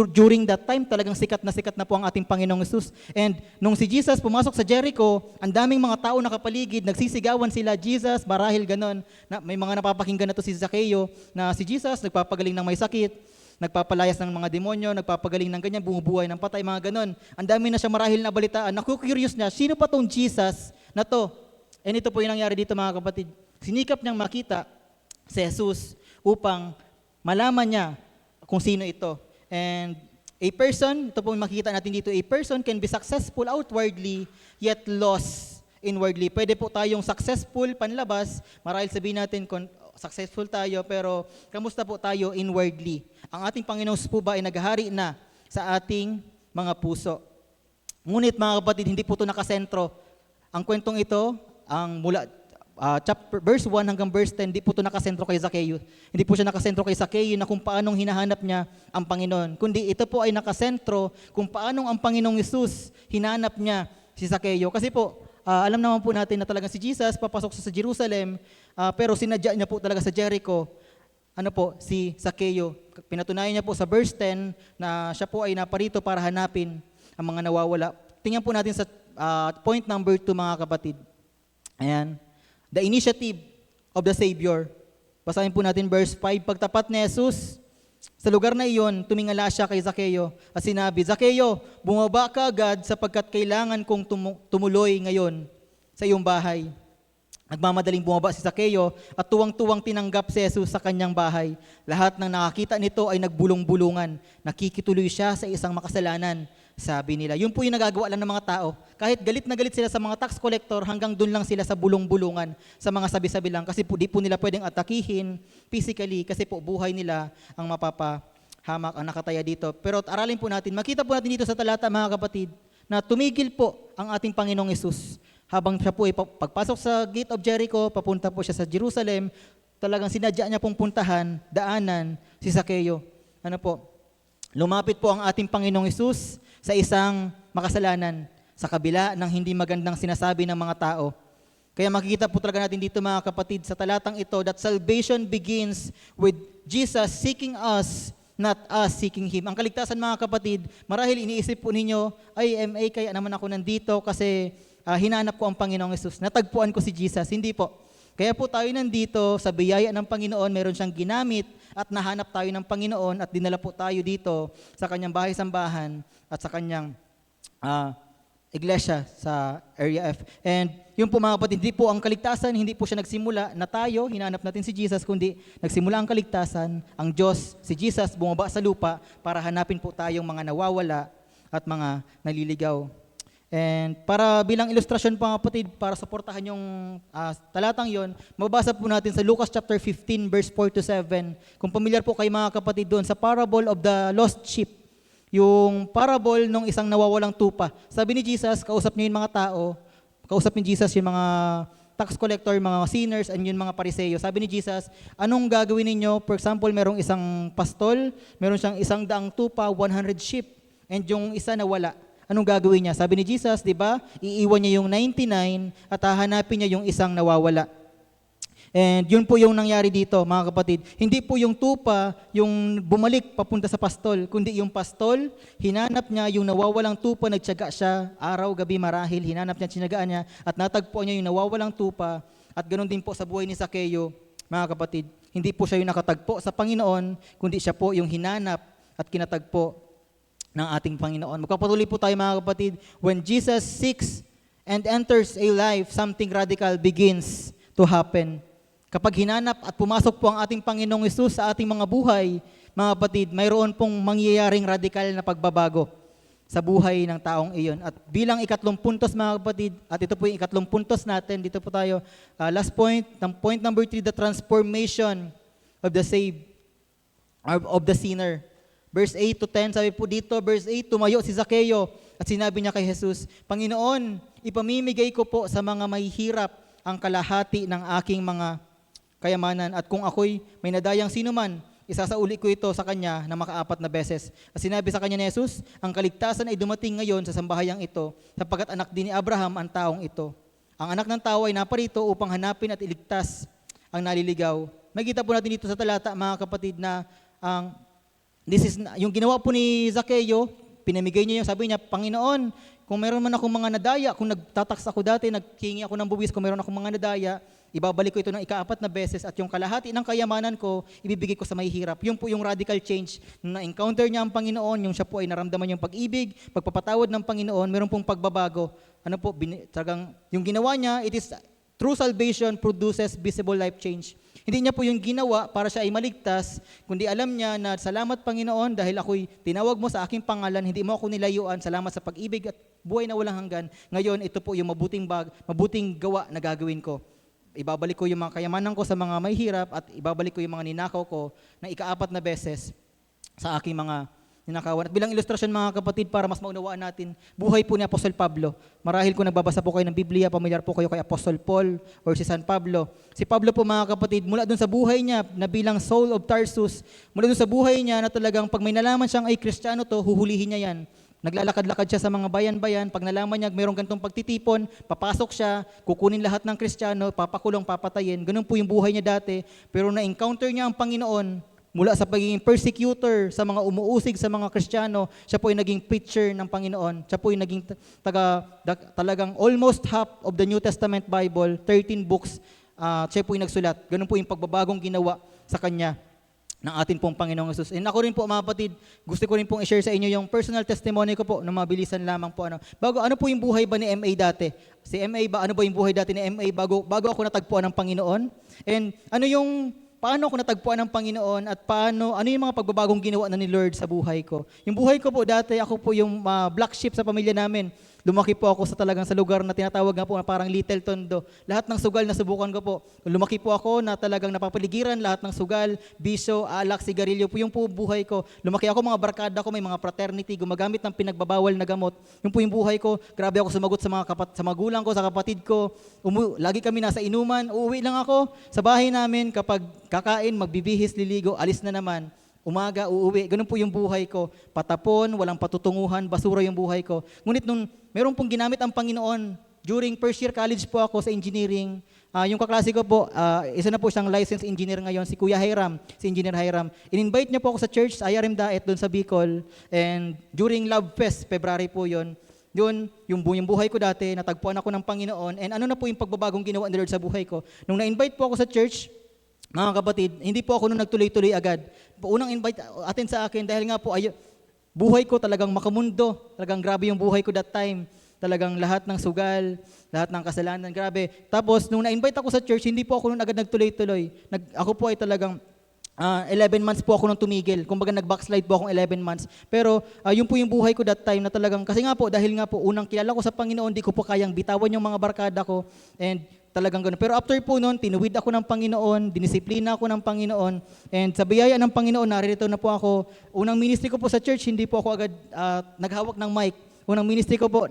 during that time, talagang sikat na po ang ating Panginoong Hesus. And nung si Jesus pumasok sa Jericho, ang daming mga tao nakapaligid, nagsisigawan sila, Jesus, marahil ganon. May mga napapakinggan na to si Zacchaeus, na si Jesus nagpapagaling ng may sakit, nagpapalayas ng mga demonyo, nagpapagaling ng ganyan, bumubuhay ng patay, mga ganon. Ang dami na siya marahil na balitaan. Naku-curious niya, sino pa tong Jesus na to? And ito po yung nangyari dito mga kapatid. Sinikap niyang makita si Jesus upang malaman niya kung sino ito. And a person, ito po makikita natin dito, a person can be successful outwardly yet lost inwardly. Pwede po tayong successful panlabas, marahil sabihin natin successful tayo, pero kamusta po tayo inwardly? Ang ating Panginoon po ba ay naghahari na sa ating mga puso? Ngunit mga kapatid, hindi po ito nakasentro. Ang kwentong ito, ang mula verse 1 hanggang verse 10, hindi po ito nakasentro kay Zacchaeus. Hindi po siya nakasentro kay Zacchaeus na kung paanong hinahanap niya ang Panginoon. Kundi ito po ay nakasentro kung paanong ang Panginoong Hesus hinanap niya si Zacchaeus. Kasi po, alam naman po natin na talagang si Jesus papasok sa Jerusalem, pero sinadya niya po talaga sa Jericho, si Zacchaeus. Pinatunayan niya po sa verse 10 na siya po ay naparito para hanapin ang mga nawawala. Tingnan po natin sa point number 2 mga kapatid. Ayan. The initiative of the Savior. Basahin po natin verse 5. Pagtapat ni Jesus sa lugar na iyon, tumingala siya kay Zakeo at sinabi, Zakeo, bumaba ka agad sapagkat kailangan kong tumuloy ngayon sa iyong bahay. Nagmamadaling bumaba si Zakeo at tuwang-tuwang tinanggap si Jesus sa kanyang bahay. Lahat ng nakakita nito ay nagbulong-bulungan. Nakikituloy siya sa isang makasalanan, sabi nila. Yun po yung nagagawa lang ng mga tao. Kahit galit na galit sila sa mga tax collector, hanggang doon lang sila sa bulong-bulungan, sa mga sabi-sabi lang. Kasi po, di po nila pwedeng atakihin physically kasi po buhay nila ang mapapahamak, ang nakataya dito. Pero aralin po natin, makita po natin dito sa talata mga kapatid, na tumigil po ang ating Panginoong Hesus. Habang siya po ay pagpasok sa Gate of Jericho, papunta po siya sa Jerusalem, talagang sinadya niya pong puntahan, daanan, si Zakeo. Ano po? Lumapit po ang ating Panginoong Hesus sa isang makasalanan, sa kabila ng hindi magandang sinasabi ng mga tao. Kaya makikita po talaga natin dito mga kapatid sa talatang ito that salvation begins with Jesus seeking us, not us seeking Him. Ang kaligtasan mga kapatid, marahil iniisip po ninyo, ay MA kaya naman ako nandito kasi hinanap ko ang Panginoong Hesus. Natagpuan ko si Jesus. Hindi po. Kaya po tayo nandito sa biyaya ng Panginoon, meron siyang ginamit at nahanap tayo ng Panginoon at dinala po tayo dito sa kanyang bahay-sambahan at sa kanyang iglesia sa Area F. And yun po mga kapatid, hindi po ang kaligtasan, hindi po siya nagsimula na tayo, hinanap natin si Jesus, kundi nagsimula ang kaligtasan, ang Diyos, si Jesus, bumaba sa lupa para hanapin po tayong mga nawawala at mga naliligaw. And para bilang ilustrasyon po mga kapatid, para suportahan yung talatang yon, mababasa po natin sa Lucas chapter 15 verse 4 to 7. Kung familiar po kayo mga kapatid doon sa parable of the lost sheep, yung parable ng isang nawawalang tupa. Sabi ni Jesus, kausap niya yung mga tao, kausap ni Jesus yung mga tax collector, mga sinners, and yung mga pariseyo. Sabi ni Jesus, anong gagawin ninyo? For example, merong isang pastol, meron siyang 100 tupa, 100 sheep, and yung isa nawala. Anong gagawin niya? Sabi ni Jesus, di ba? Iiwan niya yung 99 at hahanapin niya yung isang nawawala. And yun po yung nangyari dito, mga kapatid. Hindi po yung tupa, yung bumalik papunta sa pastol, kundi yung pastol, hinanap niya yung nawawalang tupa, nagtiyaga siya, araw, gabi, marahil, hinanap niya, tinagaan niya, at natagpuan niya yung nawawalang tupa, at ganoon din po sa buhay ni Zakeo, mga kapatid. Hindi po siya yung nakatagpo sa Panginoon, kundi siya po yung hinanap at kinatagpo ng ating Panginoon. Magpapatuloy po tayo mga kapatid, when Jesus seeks and enters a life, something radical begins to happen. Kapag hinanap at pumasok po ang ating Panginoong Hesus sa ating mga buhay, mga kapatid, mayroon pong mangyayaring radikal na pagbabago sa buhay ng taong iyon. At bilang ikatlong puntos mga kapatid, at ito po yung ikatlong puntos natin, dito po tayo, last point, point number 3, the transformation of the saved, of the sinner. Verse 8 to 10, sabi po dito, verse 8, tumayo si Zakeo at sinabi niya kay Jesus, Panginoon, ipamimigay ko po sa mga mahihirap ang kalahati ng aking mga kayamanan at kung ako'y may nadayang sinuman, isasauli ko ito sa kanya na maka-4 na beses. At sinabi sa kanya ni Jesus, ang kaligtasan ay dumating ngayon sa sambahayang ito sapagkat anak din ni Abraham ang taong ito. Ang anak ng tao ay naparito upang hanapin at iligtas ang naliligaw. Makita po natin dito sa talata mga kapatid na yung ginawa po ni Zakeo, pinamigay niya yung sabi niya, Panginoon, kung meron man akong mga nadaya, kung nagtataks ako dati, naghingi ako ng buwis, kung meron akong mga nadaya, ibabalik ko ito ng 4 na beses at yung kalahati ng kayamanan ko, ibibigay ko sa mahihirap. Yung po yung radical change. Nung na-encounter niya ang Panginoon, yung siya po ay naramdaman yung pag-ibig, pagpapatawad ng Panginoon, meron pong pagbabago. Ano po, talagang yung ginawa niya, it is true salvation produces visible life change. Hindi niya po yung ginawa para siya ay maligtas, kundi alam niya na salamat Panginoon dahil ako'y tinawag mo sa aking pangalan, hindi mo ako nilayuan, salamat sa pag-ibig at buhay na walang hanggan. Ngayon, ito po yung mabuting gawa na gagawin ko. Ibabalik ko yung mga kayamanan ko sa mga may hirap at ibabalik ko yung mga ninakaw ko na 4 na beses sa aking mga ninakawan. At bilang ilustrasyon mga kapatid para mas maunawaan natin, buhay po ni Apostol Pablo. Marahil kung nagbabasa po kayo ng Biblia, pamilyar po kayo kay Apostol Paul or si San Pablo. Si Pablo po mga kapatid, mula dun sa buhay niya na bilang Saul of Tarsus, mula dun sa buhay niya na talagang pag may nalaman siyang ay Kristiyano to, huhulihin niya yan. Naglalakad-lakad siya sa mga bayan-bayan, pag nalaman niya mayroong ganitong pagtitipon, papasok siya, kukunin lahat ng Kristiyano, papakulong, papatayin. Ganun po yung buhay niya dati. Pero na-encounter niya ang Panginoon, Mula sa pagiging persecutor sa mga umuusig sa mga Kristiyano, siya po ay naging preacher ng Panginoon. Siya po ay naging talagang almost half of the New Testament Bible, 13 books, siya po ay nagsulat. Ganun po yung pagbabagong ginawa sa kanya ng atin pong Panginoong Jesus. And ako rin po, mga kapatid, gusto ko rin pong i-share sa inyo yung personal testimony ko po na mabilisan lamang po. Ano po yung buhay ba ni MA dati? Si MA ba, ano ba yung buhay dati ni MA bago ako natagpuan ng Panginoon? And paano ako natagpuan ng Panginoon at ano yung mga pagbabagong ginawa na ni Lord sa buhay ko? Yung buhay ko po dati, ako po yung black sheep sa pamilya namin. Lumaki po ako sa lugar na tinatawag nga po na parang Little Tondo. Lahat ng sugal na subukan ko po. Lumaki po ako na talagang napapaligiran lahat ng sugal, bisyo, alak, sigarilyo po yung po buhay ko. Lumaki ako, mga barkada ko, may mga fraternity, gumagamit ng pinagbabawal na gamot. Yung po yung buhay ko. Grabe ako sumagot sa sa magulang ko, sa kapatid ko. Lagi kami nasa inuman. Uuwi lang ako sa bahay namin kapag kakain, magbibihis, liligo, alis na naman. Umaga, uuwi. Ganun po yung buhay ko. Patapon, walang patutunguhan, basura yung buhay ko. Ngunit nung meron pong ginamit ang Panginoon, during first year college po ako sa engineering, yung kaklase ko po, isa na po siyang licensed engineer ngayon, si Kuya Hiram, si Engineer Hiram. In-invite niya po ako sa church, sa IRM Daet, doon sa Bicol. And during Love Fest, February po yun, yung buhay ko dati, natagpuan ako ng Panginoon. And ano na po yung pagbabagong ginawa ni Lord sa buhay ko. Nung na-invite po ako sa church, mga kapatid, hindi po ako nung nagtuloy-tuloy agad. Unang invite atin sa akin dahil nga po buhay ko talagang makamundo. Talagang grabe yung buhay ko that time. Talagang lahat ng sugal, lahat ng kasalanan, grabe. Tapos nung na-invite ako sa church, hindi po ako nung agad nagtuloy-tuloy. Ako po ay talagang 11 months po ako nung tumigil. Kumbaga nag-backslide po akong 11 months. Pero yun po yung buhay ko that time na talagang, kasi nga po, dahil nga po unang kilala ko sa Panginoon, di ko po kayang bitawan yung mga barkada ko. And talagang gano'n. Pero after po noon, tinuwid ako ng Panginoon, dinisiplina ako ng Panginoon, and sa biyaya ng Panginoon, naririto na po ako. Unang ministry ko po sa church, hindi po ako agad naghawak ng mic. Unang ministry ko po,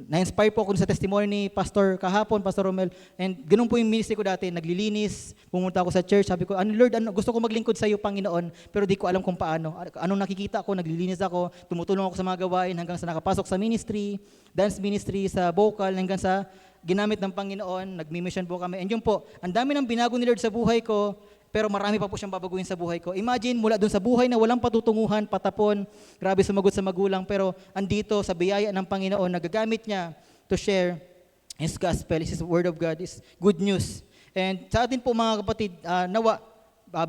na-inspire po ako sa testimony ni Pastor kahapon, Pastor Romel, and ganun po yung ministry ko dati, naglilinis, pumunta ako sa church, sabi ko, Lord, gusto ko maglingkod sa iyo, Panginoon, pero di ko alam kung paano. Anong nakikita ko, naglilinis ako, tumutulong ako sa mga gawain hanggang sa nakapasok sa ministry, dance ministry, sa vocal, hanggang sa ginamit ng Panginoon, nagmi-mission po kami. And yun po, ang dami ng binago ni Lord sa buhay ko, pero marami pa po siyang babaguhin sa buhay ko. Imagine, mula doon sa buhay na walang patutunguhan, patapon, grabe sumagot sa magulang, pero andito sa biyaya ng Panginoon, nagagamit niya to share His gospel, His word of God, is good news. And sa atin po mga kapatid,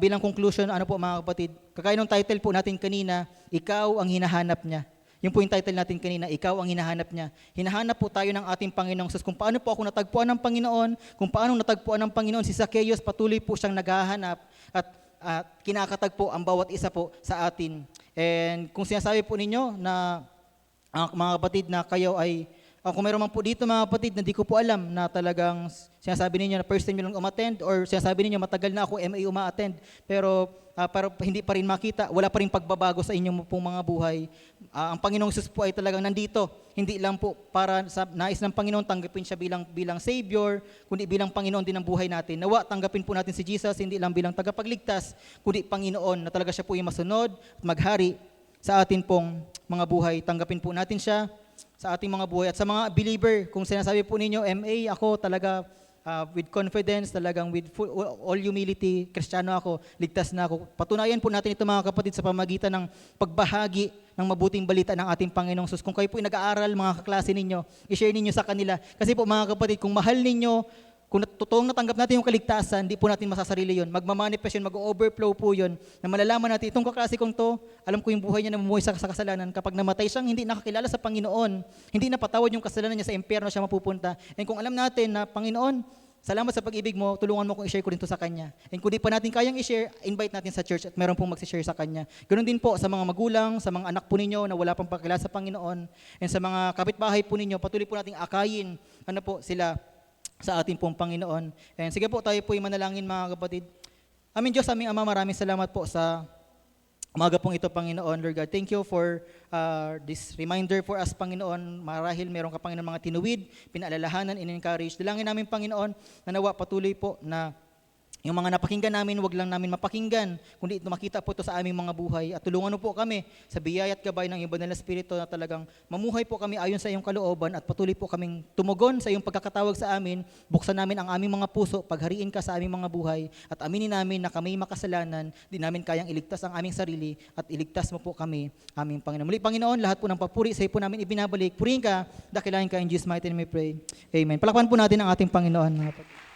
bilang conclusion, ano po mga kapatid, kagaya ng title po natin kanina, ikaw ang hinahanap niya. Yung po yung title natin kanina, ikaw ang hinahanap niya. Hinahanap po tayo ng ating Panginoong Jesus. Kung paano po ako natagpuan ng Panginoon, kung paano natagpuan ng Panginoon si Zacchaeus, patuloy po siyang naghahanap at kinakatagpo ang bawat isa po sa atin. And kung sinasabi po ninyo na mga kapatid na kayo ay, kung mayroon man po dito mga kapatid na di ko po alam na talagang sinasabi ninyo na first time nyo lang umattend or sinasabi ninyo matagal na ako MA uma-attend pero hindi pa rin makita, wala pa rin pagbabago sa inyong pong mga buhay. Ang Panginoong Jesus po ay talagang nandito. Hindi lang po para sa nais ng Panginoon tanggapin siya bilang Savior, kundi bilang Panginoon din ng buhay natin. Nawa, tanggapin po natin si Jesus, hindi lang bilang tagapagligtas, kundi Panginoon na talaga siya po yung masunod at maghari sa atin pong mga buhay. Tanggapin po natin siya sa ating mga buhay. At sa mga believer, kung sinasabi po ninyo, MA, ako talaga with confidence, talagang with all humility, Kristiyano ako, ligtas na ako. Patunayan po natin ito mga kapatid sa pamagitan ng pagbahagi ng mabuting balita ng ating Panginoong Jesus. Kung kayo po nag-aaral, mga kaklase ninyo, i-share ninyo sa kanila. Kasi po mga kapatid, kung mahal ninyo, kung totoong natanggap natin yung kaligtasan, di po natin masasarili yun. Magmamanifest yun, mag-overflow po yun, na malalaman natin, itong kaklase kong to, alam ko yung buhay niya na namumuhay sa kasalanan. Kapag namatay siyang hindi nakakilala sa Panginoon, hindi napatawad yung kasalanan niya, sa impyerno siya mapupunta. And kung alam natin na, Panginoon, salamat sa pag-ibig mo, tulungan mo kung i-share ko rin to sa Kanya. And kung di pa natin kayang i-share, invite natin sa church at meron pong mag-share sa Kanya. Ganun din po sa mga magulang, sa mga anak po ninyo na wala pang pagkilala sa Panginoon, and sa mga kapitbahay po ninyo, patuloy po nating akayin, sila sa ating pong Panginoon. And sige po, tayo po yung manalangin mga kapatid. Aming Diyos, aming Ama, maraming salamat po sa umaga pong ito, Panginoon, Lord God. Thank you for this reminder for us, Panginoon. Marahil meron ka, Panginoon, mga tinuwid, pinaalalahanan, in-encourage. Dalangin namin, Panginoon, na nawa patuloy po na Yung mga napakinggan namin, wag lang namin mapakinggan, kundi makita po ito sa aming mga buhay. At tulungan mo po kami sa biyaya at gabay ng iba nila Espiritu na talagang mamuhay po kami ayon sa iyong kalooban at patuloy po kaming tumugon sa iyong pagkakatawag sa amin. Buksan namin ang aming mga puso, paghariin ka sa aming mga buhay at aminin namin na kami makasalanan, di namin kayang iligtas ang aming sarili at iligtas mo po kami, aming Panginoon. Muli Panginoon, lahat po ng papuri sa iyo po namin ibinabalik. Purihin ka, dakilain ka, in Jesus' mighty name we pray. Amen. Palakpan po natin ang ating Panginoon. Mga kapatid.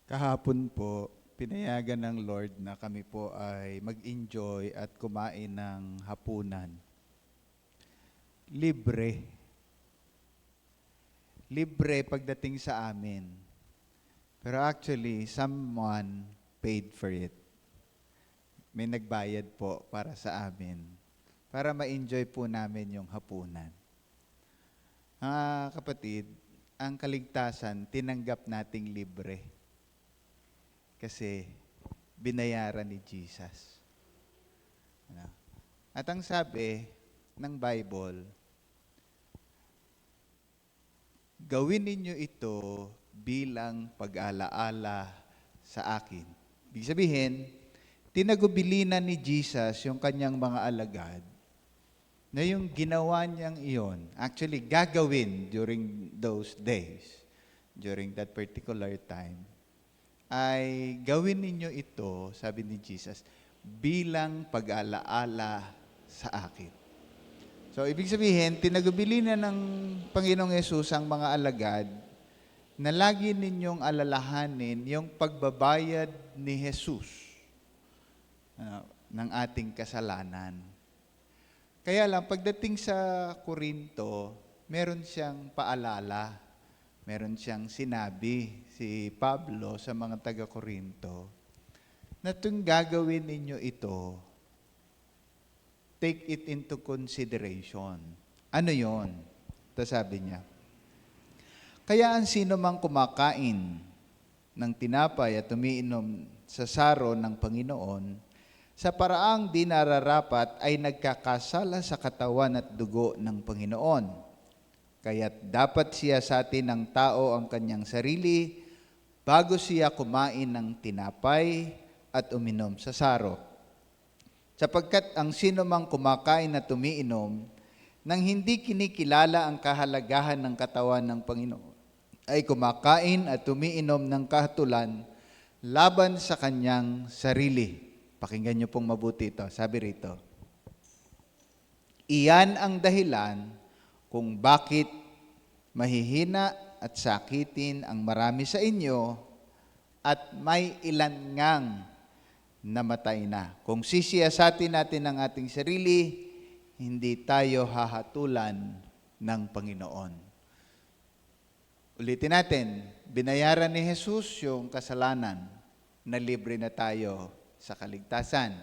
Kahapon po, pinayagan ng Lord na kami po ay mag-enjoy at kumain ng hapunan. Libre. Libre pagdating sa amin. Pero actually, someone paid for it. May nagbayad po para sa amin. Para ma-enjoy po namin yung hapunan. Kapatid, ang kaligtasan, tinanggap nating libre. Kasi binayaran ni Jesus. At ang sabi ng Bible, gawin ninyo ito bilang pag-alaala sa akin. Ibig sabihin, tinagubilinan ni Jesus yung kanyang mga alagad na yung ginawa niyang iyon, actually gagawin during those days, during that particular time, ay gawin ninyo ito, sabi ni Jesus, bilang pag-alaala sa akin. So, ibig sabihin, tinagubilinan ng Panginoong Yesus ang mga alagad na lagi ninyong alalahanin yung pagbabayad ni Jesus ng ating kasalanan. Kaya lang, pagdating sa Korinto, meron siyang paalala, meron siyang sinabi si Pablo sa mga taga-Korinto na tuwing gagawin ninyo ito, take it into consideration. Ano yon? Ito sabi niya, kaya ang sino mang kumakain ng tinapay at umiinom sa saro ng Panginoon, sa paraang di nararapat ay nagkakasala sa katawan at dugo ng Panginoon. Kaya't dapat siya sa atin ng tao ang kanyang sarili bago siya kumain ng tinapay at uminom sa saro. Sapagkat ang sino mang kumakain at umiinom nang hindi kinikilala ang kahalagahan ng katawan ng Panginoon, ay kumakain at umiinom ng kahatulan laban sa kanyang sarili. Pakinggan niyo pong mabuti ito. Sabi rito, iyan ang dahilan kung bakit mahihina at sakitin ang marami sa inyo at may ilan ngang namatay na. Kung sisiyasatin natin ang ating sarili, hindi tayo hahatulan ng Panginoon. Ulitin natin, binayaran ni Jesus yung kasalanan na libre na tayo sa kaligtasan.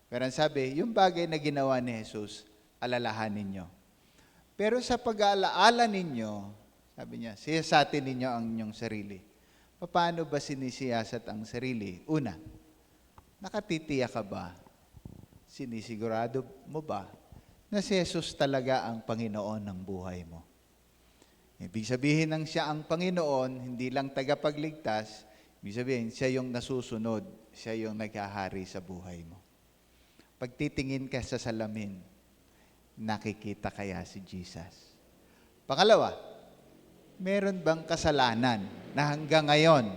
Pero ang sabi, yung bagay na ginawa ni Jesus, alalahanin ninyo. Pero sa pag-aalaala ninyo, sabi niya, siyasatin ninyo ang inyong sarili. Paano ba sinisiyasat ang sarili? Una, nakatitiyak ka ba? Sinisigurado mo ba na si Jesus talaga ang Panginoon ng buhay mo? Ibig sabihin ng siya ang Panginoon, hindi lang tagapagligtas, ibig sabihin siya yung nasusunod, siya yung naghahari sa buhay mo. Pagtitingin ka sa salamin, nakikita kaya si Jesus? Pangalawa, meron bang kasalanan na hanggang ngayon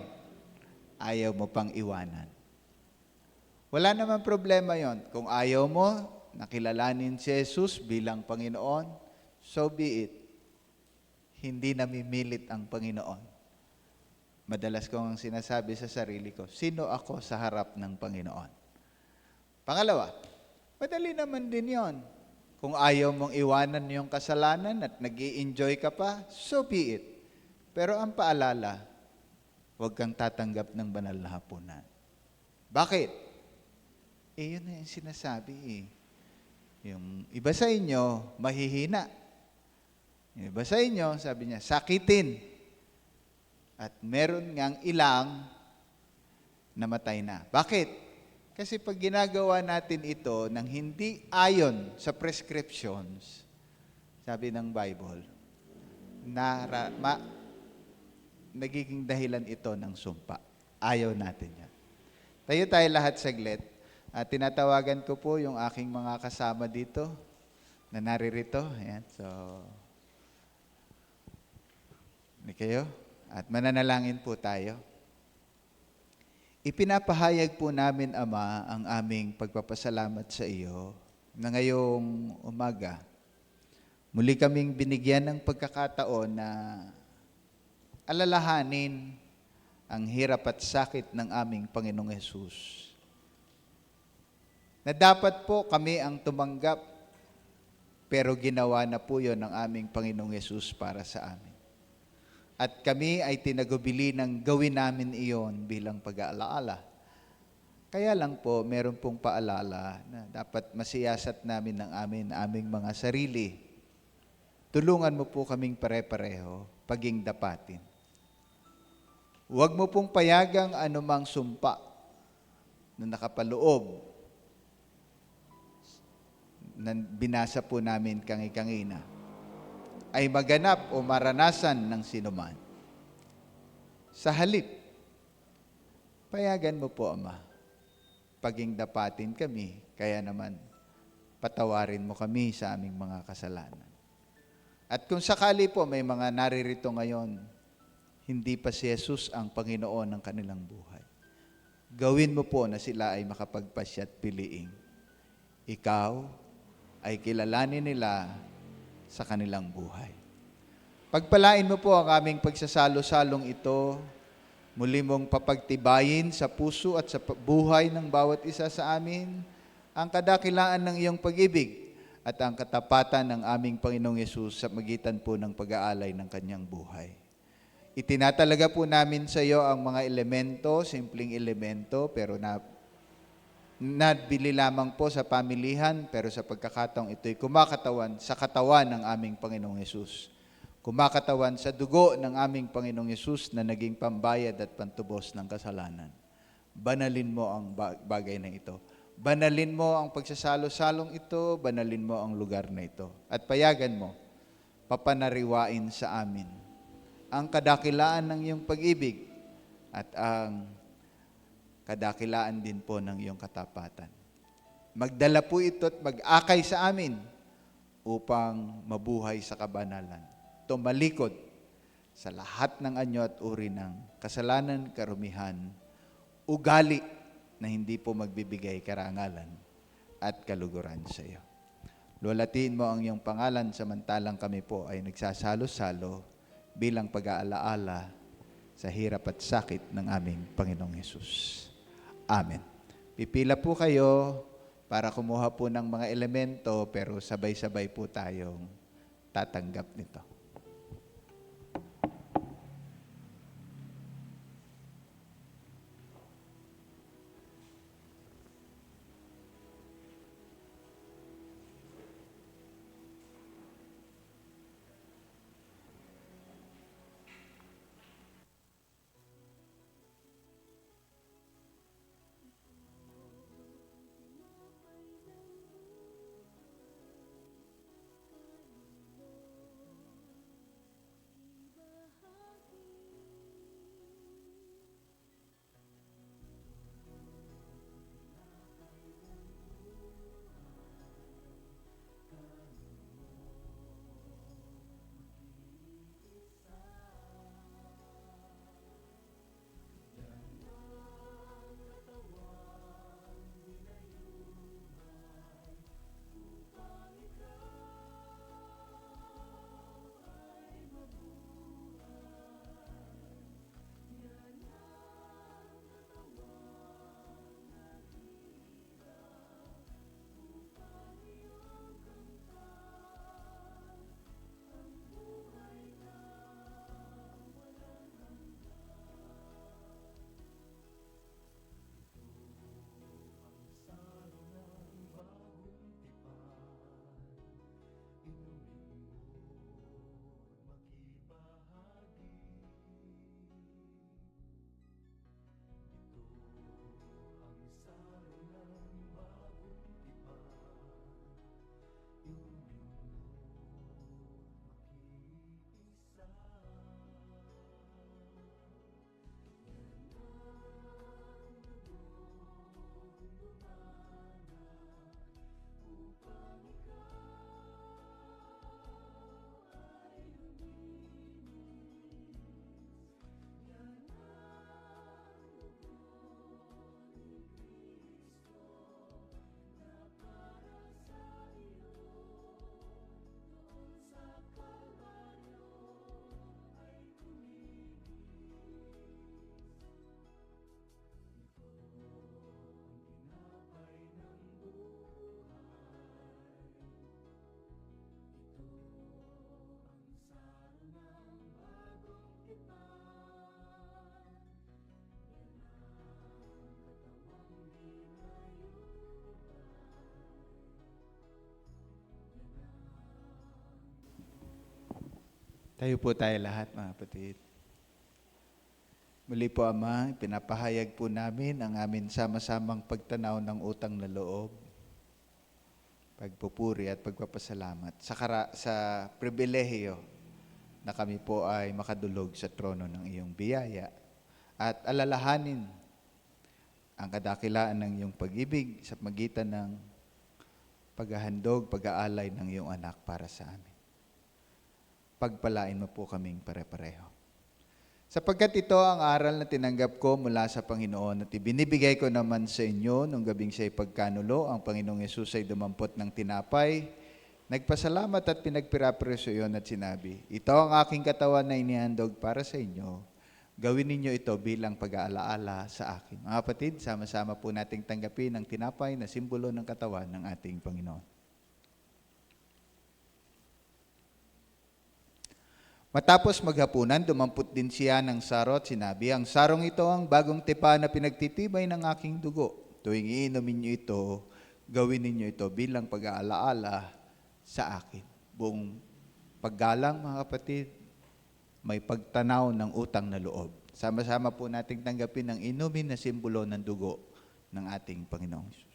ayaw mo pang iwanan? Wala naman problema yon. Kung ayaw mo nakilalanin si Jesus bilang Panginoon, so be it. Hindi namimilit ang Panginoon. Madalas kong sinasabi sa sarili ko, sino ako sa harap ng Panginoon? Pangalawa, madali naman din yon. Kung ayaw mong iwanan yung kasalanan at nag-i-enjoy ka pa, so be it. Pero ang paalala, huwag kang tatanggap ng banal na hapunan. Bakit? Yun na yung sinasabi eh. Yung iba sa inyo, mahihina. Yung iba sa inyo, sabi niya, sakitin. At meron ngang ilang namatay na. Bakit? Kasi pag ginagawa natin ito ng hindi ayon sa prescriptions, sabi ng Bible, nagiging dahilan ito ng sumpa. Ayaw natin yan. Tayo lahat saglit. At tinatawagan ko po yung aking mga kasama dito na naririto. Ayan, so, hindi kayo. At mananalangin po tayo. Ipinapahayag po namin, Ama, ang aming pagpapasalamat sa iyo na ngayong umaga, muli kaming binigyan ng pagkakataon na alalahanin ang hirap at sakit ng aming Panginoong Hesus. Na dapat po kami ang tumanggap, pero ginawa na po yon ng aming Panginoong Hesus para sa amin. At kami ay tinagubili ng gawin namin iyon bilang pag-aalaala. Kaya lang po, meron pong paalala na dapat masiyasat namin ng aming mga sarili. Tulungan mo po kaming pare-pareho, paging dapatin. Huwag mo pong payagang anumang sumpa na nakapaloob na binasa po namin kangi-kangina ay maganap o maranasan ng sinuman. Sa halip, payagan mo po, Ama, paging dapatin kami, kaya naman patawarin mo kami sa aming mga kasalanan. At kung sakali po may mga naririto ngayon, hindi pa si Jesus ang Panginoon ng kanilang buhay, gawin mo po na sila ay makapagpasya't piliing ikaw ay kilalanin nila sa kanilang buhay. Pagpalain mo po ang aming pagsasalo-salong ito, muli mong papagtibayin sa puso at sa buhay ng bawat isa sa amin ang kadakilaan ng iyong pag-ibig at ang katapatan ng aming Panginoong Yesus sa magitan po ng pag-aalay ng kanyang buhay. Itinatalaga po namin sa iyo ang mga elemento, simpleng elemento, pero nabili lamang po sa pamilihan, pero sa pagkakataong ito'y kumakatawan sa katawan ng aming Panginoong Yesus. Kumakatawan sa dugo ng aming Panginoong Yesus na naging pambayad at pantubos ng kasalanan. Banalin mo ang bagay na ito. Banalin mo ang pagsasalo-salong ito, banalin mo ang lugar na ito. At payagan mo, papanariwain sa amin ang kadakilaan ng iyong pag-ibig at ang kadakilaan din po ng iyong katapatan. Magdala po ito at mag-akay sa amin upang mabuhay sa kabanalan. Tumalikod sa lahat ng anyo at uri ng kasalanan, karumihan, ugali na hindi po magbibigay karangalan at kaluguran sa iyo. Luwalhatiin mo ang iyong pangalan samantalang kami po ay nagsasalo-salo bilang pag-aalaala sa hirap at sakit ng aming Panginoong Hesus. Amen. Pipila po kayo para kumuha po ng mga elemento, pero sabay-sabay po tayong tatanggap nito. Tayo po tayo lahat, mga kapatid. Muli po, Ama, pinapahayag po namin ang amin sama-samang pagtanaw ng utang na loob, pagpupuri at pagpapasalamat sa pribilehiyo na kami po ay makadulog sa trono ng iyong biyaya at alalahanin ang kadakilaan ng iyong pag-ibig sa magitan ng paghahandog, pag-aalay ng iyong anak para sa amin. Pagpalain mo po kaming pare-pareho. Sapagkat ito ang aral na tinanggap ko mula sa Panginoon at ibinibigay ko naman sa inyo nung gabing siya'y pagkanulo, ang Panginoong Yesus ay dumampot ng tinapay, nagpasalamat at pinagpirapreso iyon at sinabi, ito ang aking katawan na inihandog para sa inyo. Gawin ninyo ito bilang pag-aalaala sa akin. Mga kapatid, sama-sama po nating tanggapin ang tinapay na simbolo ng katawan ng ating Panginoon. Matapos maghapunan, dumampot din siya ng saro at sinabi, ang sarong ito ang bagong tipa na pinagtitibay ng aking dugo. Tuwing iinumin niyo ito, gawin ninyo ito bilang pag-aalaala sa akin. Buong paggalang, mga kapatid, may pagtanaw ng utang na loob. Sama-sama po nating tanggapin ang inumin na simbolo ng dugo ng ating Panginoong Hesus.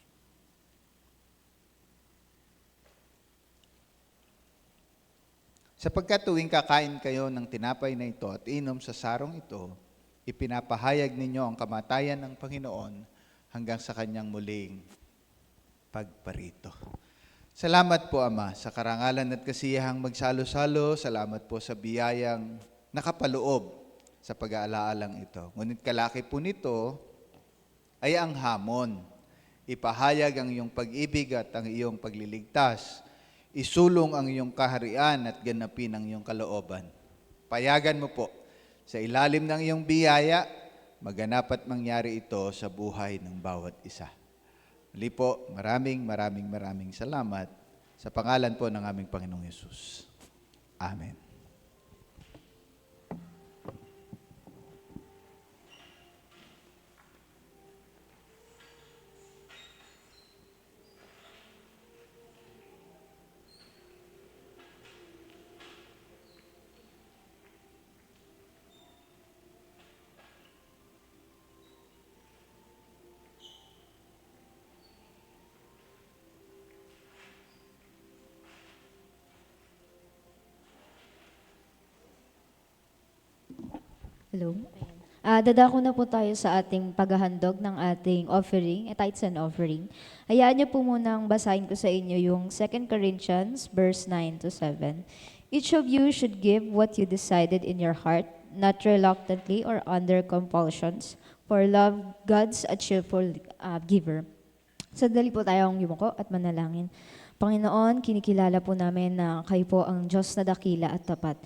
Sapagkat tuwing kakain kayo ng tinapay na ito at inom sa sarong ito, ipinapahayag ninyo ang kamatayan ng Panginoon hanggang sa kanyang muling pagparito. Salamat po, Ama, sa karangalan at kasiyahang magsalo-salo. Salamat po sa biyayang nakapaloob sa pag-aalaalang ito. Ngunit kalaki po nito ay ang hamon. Ipahayag ang iyong pag-ibig at ang iyong pagliligtas. Isulong ang iyong kaharian at ganapin ang iyong kalooban. Payagan mo po, sa ilalim ng iyong biyaya, maganap at mangyari ito sa buhay ng bawat isa. Muli po, maraming salamat sa pangalan po ng aming Panginoong Yesus. Amen. Hello. Dadako na po tayo sa ating paghahandog ng ating offering, tithes and offering. Hayaan niyo po munang basahin ko sa inyo yung 2 Corinthians verse 9 to 7. Each of you should give what you decided in your heart, not reluctantly or under compulsions, for love God's a cheerful giver. Sandali po tayong yumuko at manalangin. Panginoon, kinikilala po namin na kayo po ang Diyos na dakila at tapat.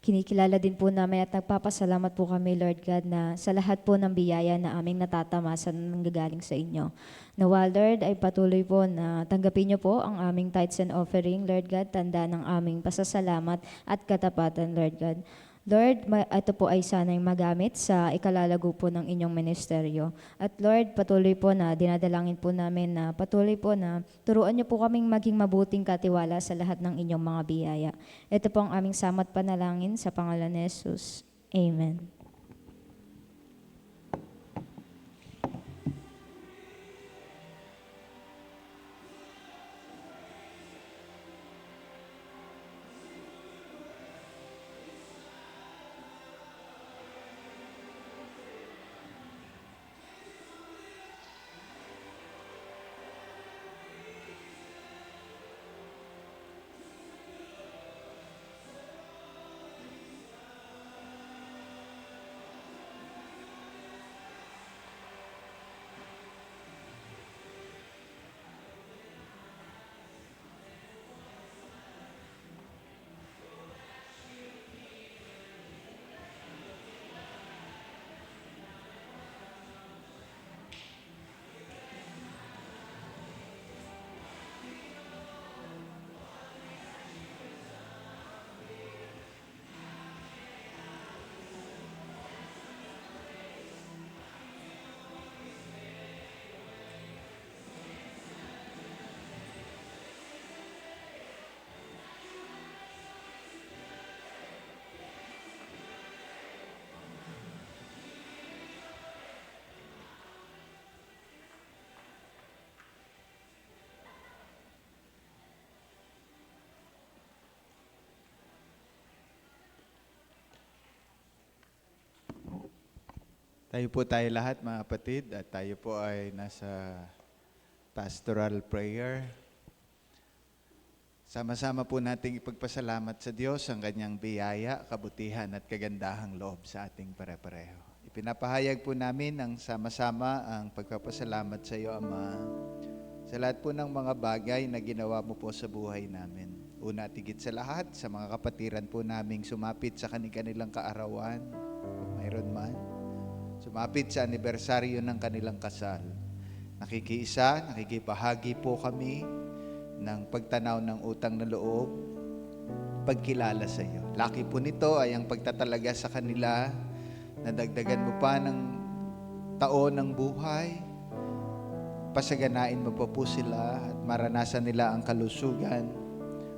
Kinikilala din po namin at nagpapasalamat po kami, Lord God, na sa lahat po ng biyaya na aming natatamasan na nanggagaling sa inyo. Nawa, Lord, ay patuloy po na tanggapin niyo po ang aming tithes and offering, Lord God, tanda ng aming pasasalamat at katapatan, Lord God. Lord, ito po ay sanay magamit sa ikalalago po ng inyong ministeryo. At Lord, patuloy po na dinadalangin po namin na patuloy po na turuan niyo po kaming maging mabuting katiwala sa lahat ng inyong mga biyaya. Ito po ang aming samat panalangin sa pangalan ni Jesus. Amen. Tayo lahat mga kapatid at tayo po ay nasa pastoral prayer. Sama-sama po nating ipagpasalamat sa Diyos ang kanyang biyaya, kabutihan at kagandahang loob sa ating pare-pareho. Ipinapahayag po namin ang sama-sama ang pagpapasalamat sa iyo, Ama, sa lahat po ng mga bagay na ginawa mo po sa buhay namin. Una at higit sa lahat, sa mga kapatiran po naming sumapit sa kanilang kaarawan, kung mayroon man. Sumapit sa anibersaryo ng kanilang kasal. Nakikiisa, nakikibahagi po kami ng pagtanaw ng utang na loob, pagkilala sa iyo. Laki po nito ay ang pagtatalaga sa kanila, nadagdagan mo pa ng taon ng buhay, pasaganain mo pa po sila at maranasan nila ang kalusugan,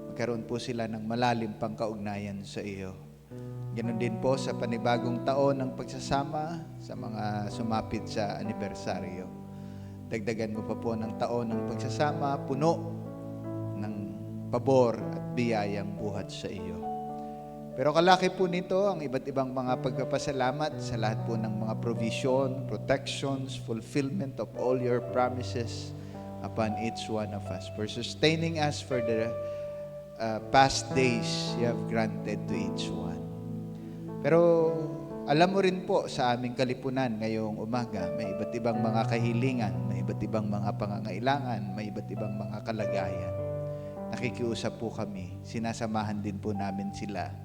magkaroon po sila ng malalim pang kaugnayan sa iyo. Ganon din po sa panibagong taon ng pagsasama sa mga sumapit sa anibersaryo. Dagdagan mo pa po ng taon ng pagsasama, puno ng pabor at biyayang buhat sa iyo. Pero kalaki po nito ang iba't ibang mga pagpapasalamat sa lahat po ng mga provision, protections, fulfillment of all your promises upon each one of us. For sustaining us for the past days you have granted to each one. Pero alam mo rin po sa aming kalipunan ngayong umaga, may iba't ibang mga kahilingan, may iba't ibang mga pangangailangan, may iba't ibang mga kalagayan. Nakikiusap po kami, sinasamahan din po namin sila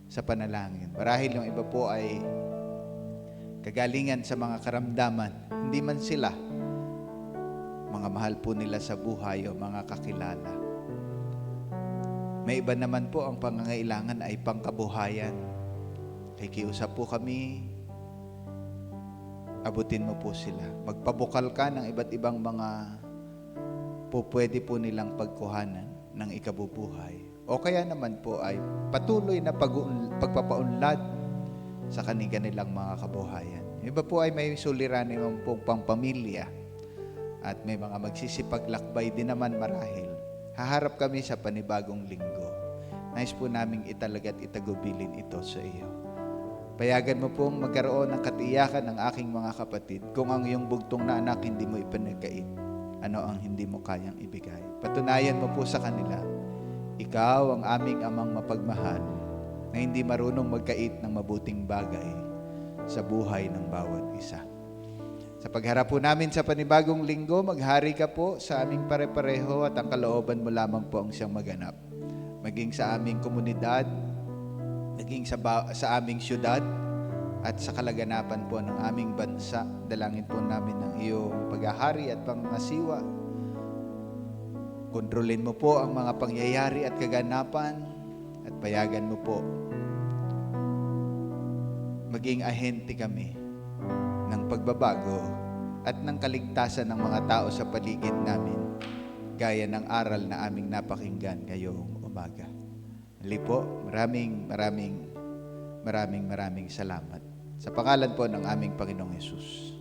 sa panalangin. Marahil yung iba po ay kagalingan sa mga karamdaman, hindi man sila mga mahal po nila sa buhay o mga kakilala. May iba naman po ang pangangailangan ay pangkabuhayan. Nakikiusap po kami, abutin mo po sila. Magpabukal ka ng iba't ibang mga pwede po nilang pagkuhanan ng ikabubuhay. O kaya naman po ay patuloy na pagpapaunlad sa kanilang mga kabuhayan. Iba po ay may suliranin naman pong pangpamilya at may mga magsisipaglakbay din naman marahil. Haharap kami sa panibagong linggo. Nais po naming italagat itagubilin ito sa iyo. Payagan mo pong magkaroon ng katiyakan ng aking mga kapatid kung ang iyong bugtong na anak hindi mo ipinagkait, ano ang hindi mo kayang ibigay. Patunayan mo po sa kanila, ikaw ang aming amang mapagmahal na hindi marunong magkait ng mabuting bagay sa buhay ng bawat isa. Sa pagharap po namin sa panibagong linggo, maghari ka po sa aming pare-pareho at ang kalooban mo lamang po ang siyang maganap. Maging sa aming komunidad, maging sa aming syudad at sa kalaganapan po ng aming bansa. Dalangin po namin ng iyong paghahari at pangangasiwa. Kontrolin mo po ang mga pangyayari at kaganapan at payagan mo po maging ahente kami ng pagbabago at ng kaligtasan ng mga tao sa paligid namin gaya ng aral na aming napakinggan ngayong umaga. Muli po, maraming salamat. Sa pangalan po ng aming Panginoong Hesus.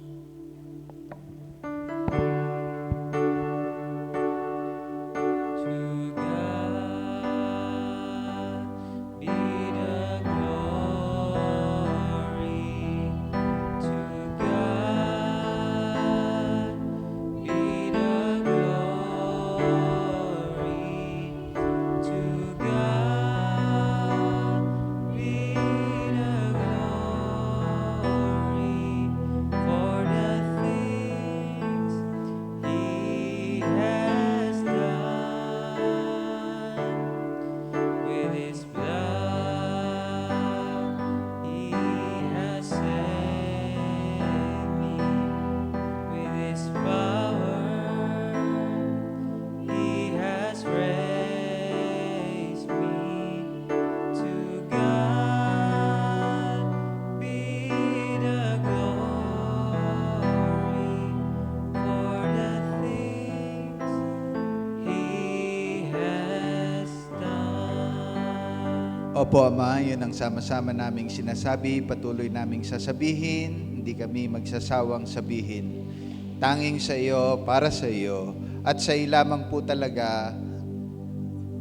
Opo, Ama, yun ang sama-sama naming sinasabi, patuloy naming sasabihin, hindi kami magsasawang sabihin. Tanging sa iyo, para sa iyo, at sa iyo lamang po talaga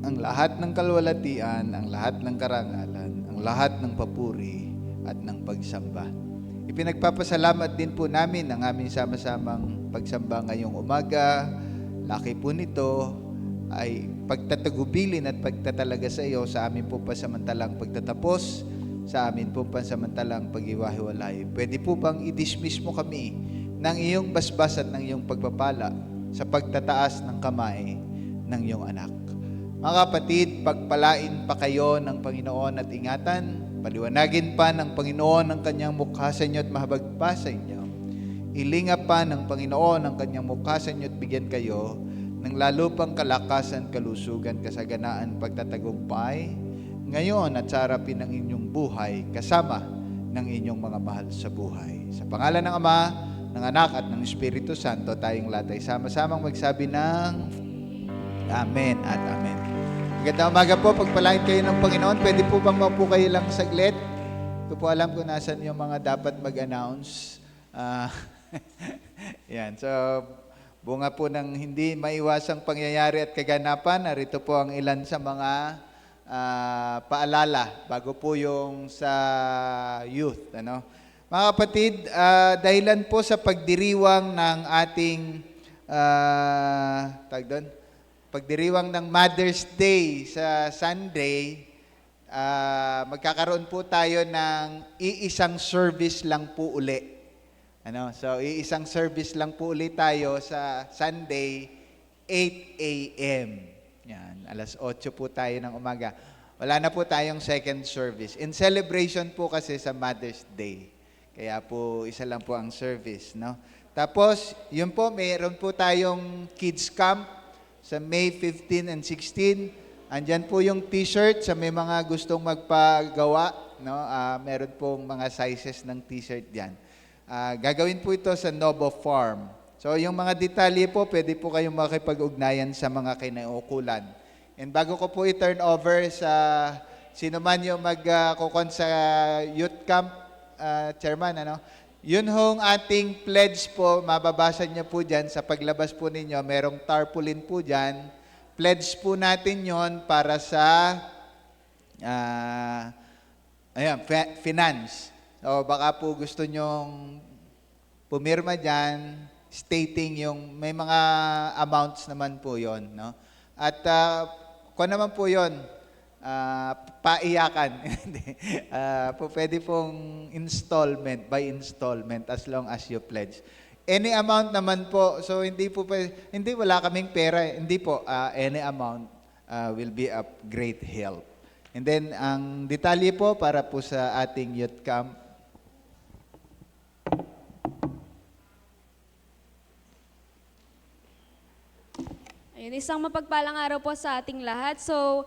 ang lahat ng kalwalatian, ang lahat ng karangalan, ang lahat ng papuri at ng pagsamba. Ipinagpapasalamat din po namin ang aming sama-samang pagsamba ngayong umaga. Laki po nito ay pagtatagubilin at pagtatalaga sa iyo sa amin po pasamantalang pagtatapos, sa amin po pasamantalang pag-iwahiwalay. Pwede po bang i-dismiss mo kami ng iyong basbas at ng iyong pagpapala sa pagtataas ng kamay ng iyong anak? Mga kapatid, pagpalain pa kayo ng Panginoon at ingatan, paliwanagin pa ng Panginoon ang kanyang mukha sa inyo at mahabag pa sa inyo. Ilinga pa ng Panginoon ang kanyang mukha sa inyo at bigyan kayo ng lalo pang kalakasan, kalusugan, kasaganaan, pagtatagumpay, ngayon at sa harapin ng inyong buhay, kasama ng inyong mga mahal sa buhay. Sa pangalan ng Ama, ng Anak at ng Espiritu Santo, tayong lahat ay sama-samang magsabi ng Amen at Amen. Magandang umaga po, pagpalain kayo ng Panginoon. Pwede po bang maupo kayo lang saglit? Ito po alam ko nasan yung mga dapat mag-announce. Yan, so bunga po ng hindi maiwasang pangyayari at kaganapan. Narito po ang ilan sa mga paalala bago po yung sa youth. Ano? Mga kapatid, dahilan po sa pagdiriwang ng ating pagdiriwang ng Mother's Day sa Sunday, magkakaroon po tayo ng iisang service lang po uli. Ano? So, iisang service lang po uli tayo sa Sunday, 8 a.m. Yan, alas 8 po tayo ng umaga. Wala na po tayong second service. In celebration po kasi sa Mother's Day. Kaya po, isa lang po ang service. No? Tapos, yun po, mayroon po tayong kids camp sa May 15 and 16. Andyan po yung t-shirt sa may mga gustong magpagawa. No? Meron pong mga sizes ng t-shirt diyan. Gagawin po ito sa Novo Farm. So yung mga detalye po, pwede po kayong makipag-ugnayan sa mga kinaukulan. And bago ko po i-turn over sa sino man yung magkukon sa youth camp, chairman, ano? Yun hong ating pledge po, mababasa niyo po dyan sa paglabas po ninyo, merong tarpaulin po dyan. Pledge po natin yon para sa finance. O baka po gusto nyong pumirma dyan, stating yung, may mga amounts naman po yon, no? At kung naman po yon, paiyakan. Pwede pong installment, by installment, as long as you pledge. Any amount naman po, so hindi po, hindi wala kaming pera, hindi po, any amount will be a great help. And then, ang detalye po para po sa ating youth camp, Ayun, isang mapagpalang araw po sa ating lahat. So,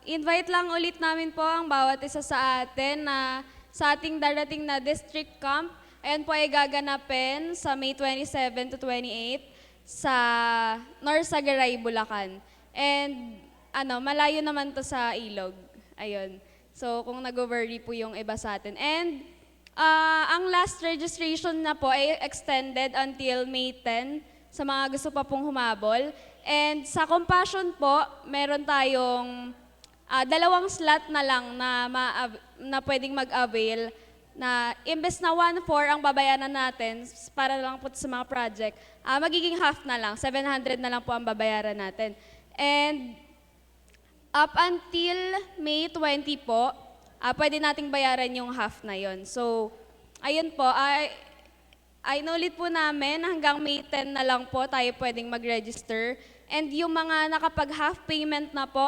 invite lang ulit namin po ang bawat isa sa atin na sa ating darating na district camp. Ayan po ay gaganapin sa May 27 to 28 sa Norsagaray, Bulacan. And malayo naman to sa Ilog. Ayun. So, kung nag-worry po yung iba sa atin. And ang last registration na po ay extended until May 10 sa mga gusto pa pong humabol. And sa Compassion po, meron tayong 2 slot na lang na pwedeng mag-avail na imbes na 1/4 ang babayaran natin para lang po sa mga project, magiging half na lang, 700 na lang po ang babayaran natin. And up until May 20 po, pwede nating bayaran yung half na yon. So, ayun po, inulit po namin hanggang May 10 na lang po tayo pwedeng mag-register. And yung mga nakapag-half payment na po,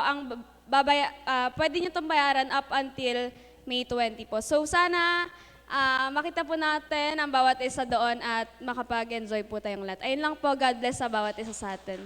pwede nyo itong bayaran up until May 20 po. So sana makita po natin ang bawat isa doon at makapag-enjoy po tayong lahat. Ayun lang po, God bless sa bawat isa sa atin.